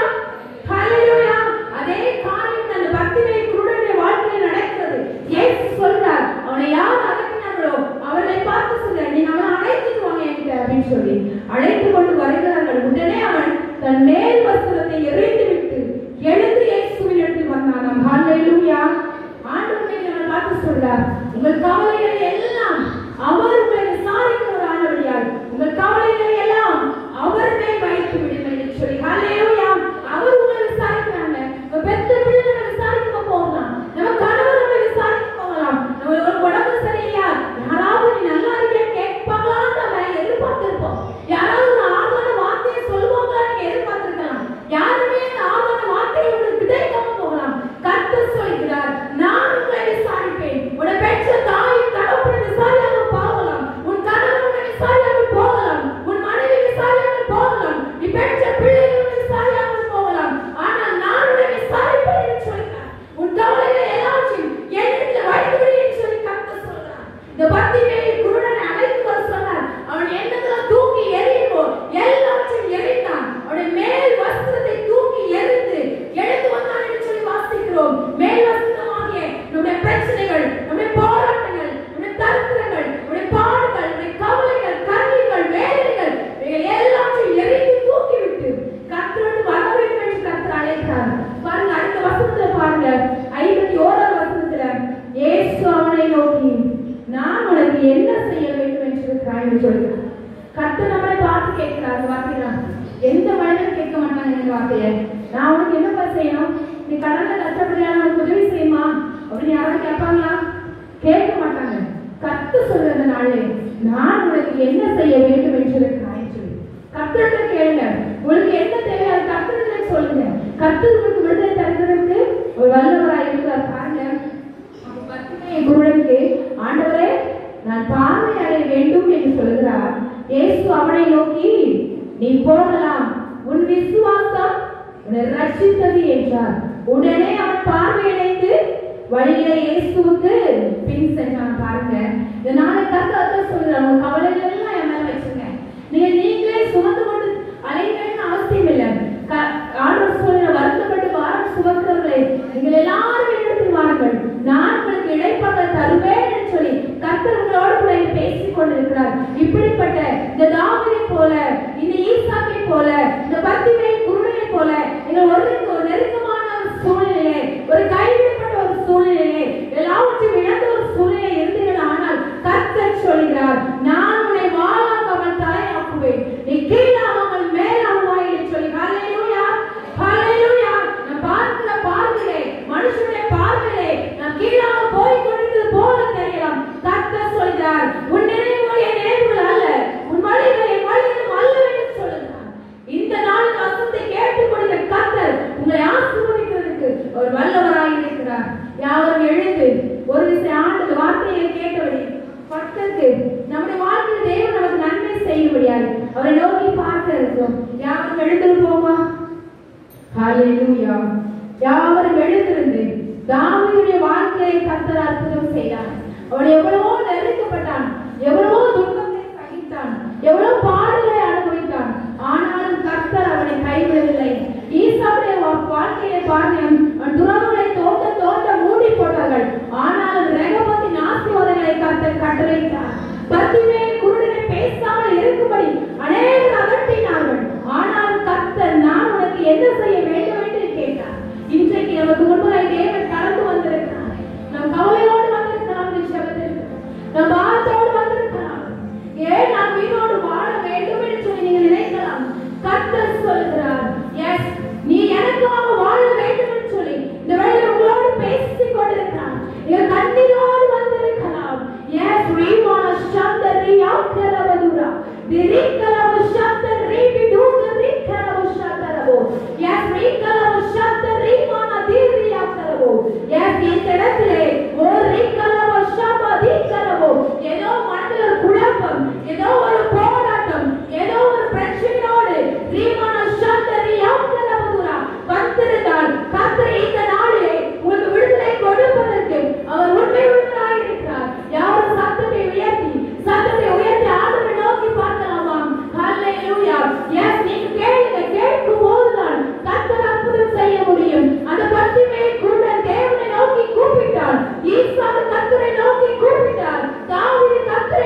ஹல்லேலூயா. அதே காரியம் அந்த 10 பேர் குருடனுடைய வாழ்க்கையில் நடக்கிறது. இயேசு சொல்றார், அவனை யார் அகற்றினார்களோ அவர்களை பார்த்து சொல்றார், நீ அவனை அழைத்துட்டு வாங்க என்கிட்ட அப்படின்னு சொல்லி அழைத்து கொண்டு வருகிறார்கள். உடனே அவன் தன் மேல் வஸ்திரத்தை எறிந்து விட்டு எழுந்து இயேசுவின் இடத்தில் வந்தான். ஹல்லேலூயா. ஆண்டவரை அவன் பார்த்து சொல்றார், உங்கள் கவலைகளை எல்லாம் அவர் உங்களை விசாரிக்க ஒரு ஆண்டவரால் உங்கள் கவலைகளை எல்லாம் அவர் மேல் வைத்து விடுங்கள் என்று சொல்லி. ஹல்லேலூயா. அவர் உங்களை விசாரிக்கிறாங்க. உங்க பெத்த பிள்ளைகளை விசாரிக்க போகலாம், நம்ம கணவரை விசாரிக்க போகலாம், நம்ம ஒரு உடம்பு சரியில்லையா யாராவது நீ நல்லா இருக்கியா கேட்பாங்களான்னு நம்ம எதிர்பார்த்திருப்போம். யாராவது ஒரு ஆதார வார்த்தையை சொல்லுவாங்களான்னு எதிர்பார்த்திருக்கலாம். யாருமே அந்த ஆதார வார்த்தையை உங்களுக்கு கிடைக்காம போகலாம். கர்த்தர் சொல்கிறார், நான் உங்களை விசாரிப்பேன். உன்னை பெற்ற தாய் தகப்பனை விசாரியாம போகலாம், உன் கணவனை விசாரியாம போகலாம், உன் மனைவி விசாரியாம போகலாம், நீ பெற்ற பிள்ளைகளை விசாரியாம போகலாம். ஆனால் நான் உன்னை விசாரிப்பேன் என்று சொல்கிறார். உன் கவலைகளை எல்லாவற்றையும் என்னிடத்தில் வைத்துவிடு என்று சொல்லி கர்த்தர் சொல்கிறார். இந்த 10 பேர் குருடனை அழைத்து வர சொன்னார். அவன் என்னதெல்லாம் தூக்கி எறியவோ எல்லாவற்றையும் எறிந்தான். அவனுடைய மேல் வஸ்திரத்தை தூக்கி எறிந்து எழுந்து வந்தான் என்று சொல்லி வாசிக்கிறோம். மேல் வஸ்திரமாகிய நம்முடைய பிரச்சனைகள், நம்முடைய போராட்டங்கள், நம்முடைய தரித்திரங்கள், நம்முடைய பாடுகள், நம்முடைய கவலைகள், கண்ணீர்கள், வேதனைகள் எல்லாத்தையும் எறிந்து தூக்கிவிட்டு கர்த்தரோடு வர வேண்டும் என்று கர்த்தர் அழைக்கிறார். பாருங்க, அடுத்த வசனத்துல பாருங்க, 51 வசனத்துல இயேசு அவனை நோக்கி, நான் உனக்கு என்ன செய்ய வேண்டும் என்று இருக்கிறாய் என்று சொல்கிறார். கர்த்தர் நம்மளை பார்த்து கேட்கிறார். வார்த்தையா எந்த மனிதனும் கேட்க மாட்டாங்க இந்த வார்த்தையை. நான் உனக்கு என்னப்பா செய்யணும், நீ கடல்ல கஷ்டப்படியா உனக்கு உதவி செய்யுமா அப்படின்னு யாரும் கேட்பாங்களா? கேட்க மாட்டாங்க. கர்த்தர் சொல்ற நாளே, நான் உனக்கு என்ன செய்ய வேண்டும் என்று இருக்கிறாய் சொல்லி கர்த்தர்கிட்ட கேளுங்க. உங்களுக்கு என்ன தேவை அது கர்த்தர்கிட்ட சொல்லுங்க. கர்த்தர் உங்களுக்கு விடுதலை தருவதற்கு ஒரு வல்லவராய் இருக்கிறார். பாருங்க, குருடனுக்கு ஆண்டவரே நான் பார்வை அடைய வேண்டும் என்று சொல்கிறார். இயேசு அவனை நோக்கி, நீ போகலாம், உன் விசுவாசம் உன்னை ரட்சித்தது என்றார். உடனே அவன் பார்வையடைந்து வழியில இயேசுவுக்கு பின் சென்றான். பாருங்க, இந்த நாளை கர்த்தர் சொல்றார், உங்க கவலைகள் எல்லாம் என் மேல வச்சுங்க. நீங்களே சுமந்து கொண்டு அலைவேன்னு அவசியம் இல்லை. ஆண்டவர் சொல்ற, வருத்தப்பட்டு வாரம் சுமக்கிறவர்களே நீங்கள் எல்லாரும் இடத்தில் வாருங்கள், நான் உங்களுக்கு இளைப்பாற தருவேன் என்று சொல்லி கர்த்தர் உங்களோடு கூட பேசிக் கொண்டிருக்கிறார். இப்படிப்பட்ட இந்த தாவீதை போல, இந்த ஈசாக்கை போல, இந்த 10 பேர் குருடனை போல நீங்கள் ஒருவருக்கு ஒரு நெருக்கமான ஒரு சூழ்நிலை, ஒரு கைவிடப்பட்ட ஒரு சூழ்நிலை, எல்லாவற்றையும் இழந்த ஒரு சூழ்நிலை இருந்தீர்கள். ஆனால் கர்த்தர் சொல்கிறார், நான் உன்னை வாழாமல் தலையாக்குவேன், நீ கீழாமல் மேலாவாய் என்று சொல்லி. ஹல்லேலூயா, ஹல்லேலூயா. நான் பார்க்கிற பார்வையிலே, மனுஷனுடைய பார்வையிலே நான் கீழாக போய் கொண்டிருந்தது போல தெரியலாம். கர்த்தர் சொல்கிறார், உன் நினைவுகள் என் நினைவுகள் அல்ல, உன் வழிகள் என் வழிகளும் அல்ல என்று சொல்லுகிறார். இந்த நாள் வசனத்தை கேட்டுக்கொண்ட கர்த்தர் உங்களை ஆசீர்வதிக்கிறதுக்கு ஒரு வல்லவராய் இருக்கிறார். யாவரும் எழுந்து ஒரு விசை ஆண்டு வார்த்தையை கேட்டபடி பக்கத்து நம்முடைய வாழ்க்கையில் தேவன் நமக்கு நன்மை செய்யும்படியாக அவரை நோக்கி பார்க்க இருக்கிறோம். யாவரும் எழுந்திருப்போமா? ஹல்லேலூயா. யாவரும் எழுந்திருந்து இந்த இடத்திலே ஒரு கலவோ ஷாபாதி கலவோ ஏதோ மனதில் ஒரு குழப்பம், ஏதோ ஒரு போராட்டம், ஏதோ ஒரு பிரச்சனையோடு ரீமான சாந்தரியாம் கலவதுரா வந்திருந்தால் கர்த்தர் இந்த நாளிலே உங்களுக்கு விடுதலை கொடுப்பதற்கு அவர் உண்மை உள்ளவராய் இருக்கிறார். யாரும் சத்தத்தை உயர்த்தி ஆண்டவரை நோக்கி பார்க்கலாமா? ஹல்லேலூயா. எஸ், நீங்க கேட்கும் போதுதான் கர்த்தர் அற்புதம் செய்ய முடியும். அந்த பத்திமே தேவனை நோக்கி கூப்பிட்டார். ஈசாக்கு கர்த்தரை நோக்கி கூப்பிட்டார். தாவீது கர்த்தரை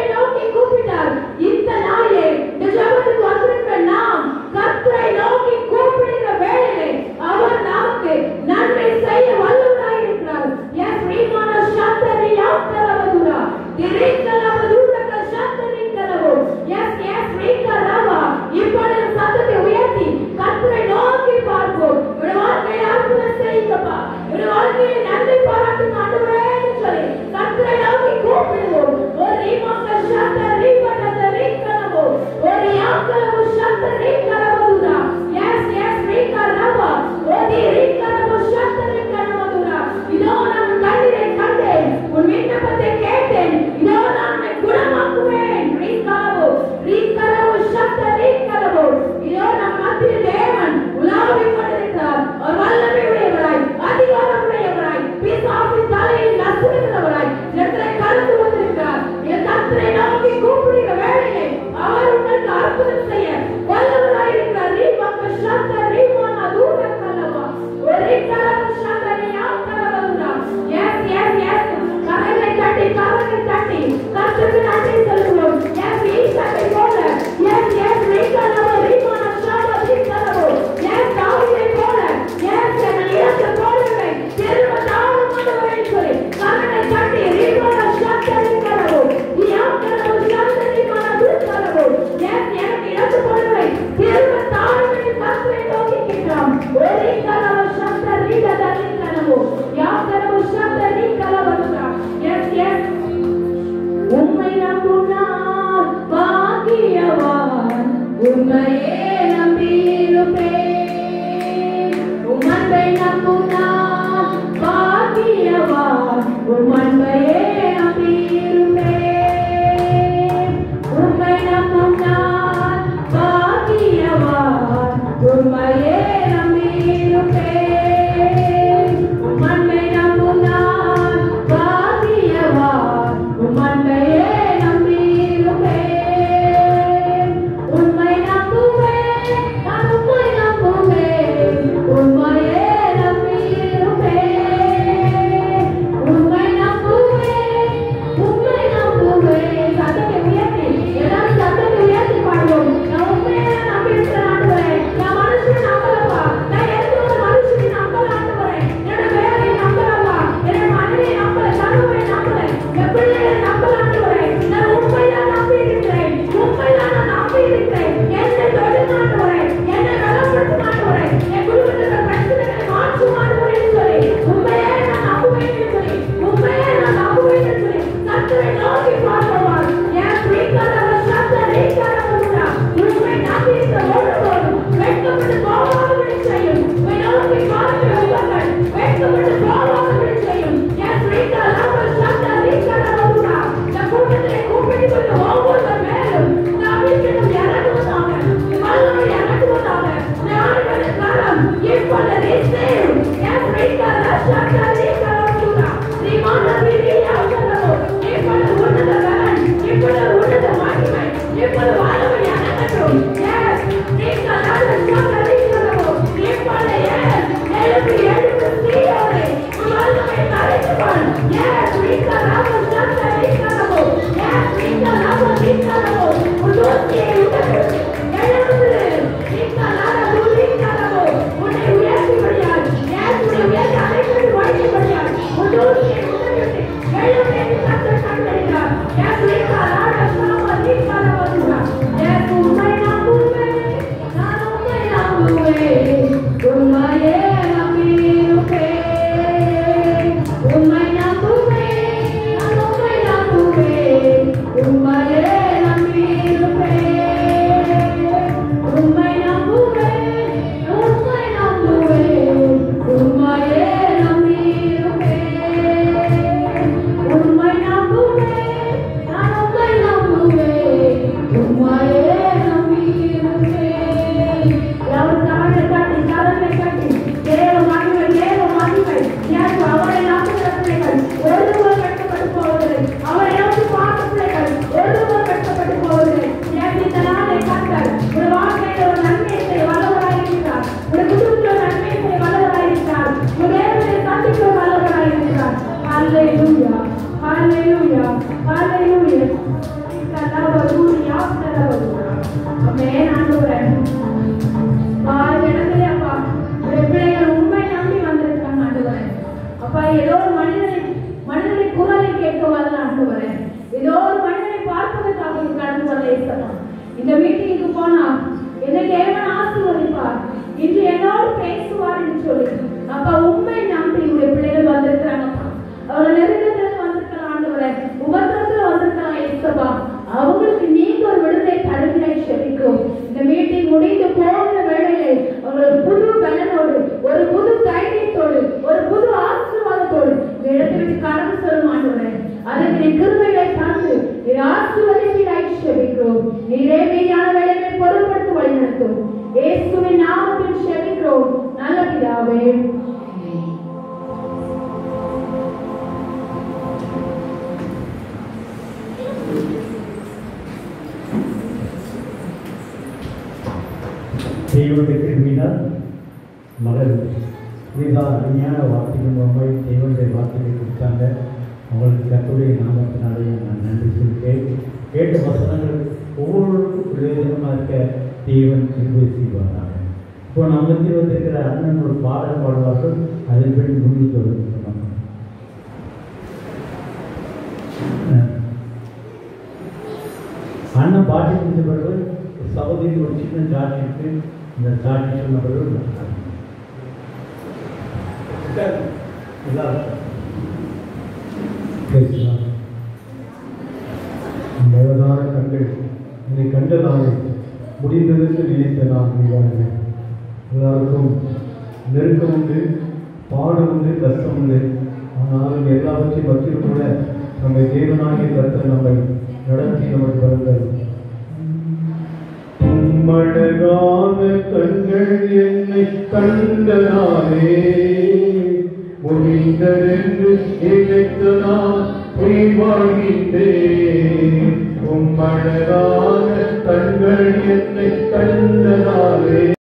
ஹalleluya கலாவூரியா கலாவூரியா ஆமென் ஆண்டவரே ஜனங்களே அப்பா பிள்ளைகள் உண்மை நம்பி வந்திருக்காங்க ஆண்டவரே அப்பா ஏதோ ஒரு மனிதனை குரலை கேட்க வரல ஆண்டவரே ஏதோ ஒரு மனிதனை பார்ப்பதற்காக கடந்து வரல ஏசப்பா இந்த மீட்டிங்க்கு போனா என்னை தேவன் ஆசீர்வதிப்பார் இன்று என்னோடு பேசுவார் என்று சொல்லி அப்பா உண்மை நம்பி உடைய பிள்ளைகள் வந்திருக்கிறாங்கப்பா அவர்கள் நெருக்கத்தில் வந்திருக்கலாம் ஆண்டவரே உபத்திரத்தில் வந்திருக்கலாம் ஏசப்பா அவங்களுக்கு நீங்க ஒரு விடுதலை தருகிறாய் செபிக்கும் இந்த மீட்டிங் முடிந்து போகிற வேளையிலே அவர்கள் புது பலனோடு ஒரு புது தைரியத்தோடு ஒரு புது ஆசீர்வாதத்தோடு இந்த இடத்தை விட்டு கடந்து செல்லும் ஆண்டவரே அதற்கு நீ கிருபைகளை தந்து நீ ஆசீர்வதிக்கிறாய் செபிக்கும் நீரே மீதான வேலைகளை பொருட்படுத்தி வழிநடத்தும் இயேசுவின் நாமத்தில் செபிக்கிறோம் நல்ல பிதாவே தெய்வத்தை திரும்பினால் மகள் மிக அருமையான வார்த்தைகள் ரொம்ப தெய்வனுடைய வார்த்தைகளை கொடுத்தாங்க அவங்களுக்கு கத்துடைய நாமத்தினாலேயே நான் நன்றி சொல்லிட்டேன் கேட்ட வசனங்கள் ஒவ்வொருவருக்கும் பிரயோஜனமாக இருக்க தெய்வன் கிருபை செய்வாராக இப்போ நம்ம வந்திருக்கிற அண்ணன் ஒரு பாடல் பாடுவார்கள் அதன் பின் முன்னுக்கு வருது அண்ணன் பாட்டி முடிஞ்ச பிறகு சகோதரி ஒரு சின்ன சாட்சி இருக்கு இந்த சாட்சி சொன்ன பிறகு அழகான கண்கள் என்னை கண்டதாலே முடிந்ததற்கு நினைத்த நான் மீதான எல்லாருக்கும் நெருக்கம் உண்டு பாடு உண்டு கஷ்டம் உண்டு ஆனாலும் எல்லாவற்றையும் பற்றியும் கூட நம்மை தேவனாகிய கருத்தை நம்மை நடத்தி நமக்கு வருங்கள் அழகான கண்கள் என்னை கண்டதாலே முடிந்ததென்று நினைத்த நான் பொய் வாழ்கின்றேன் அழகான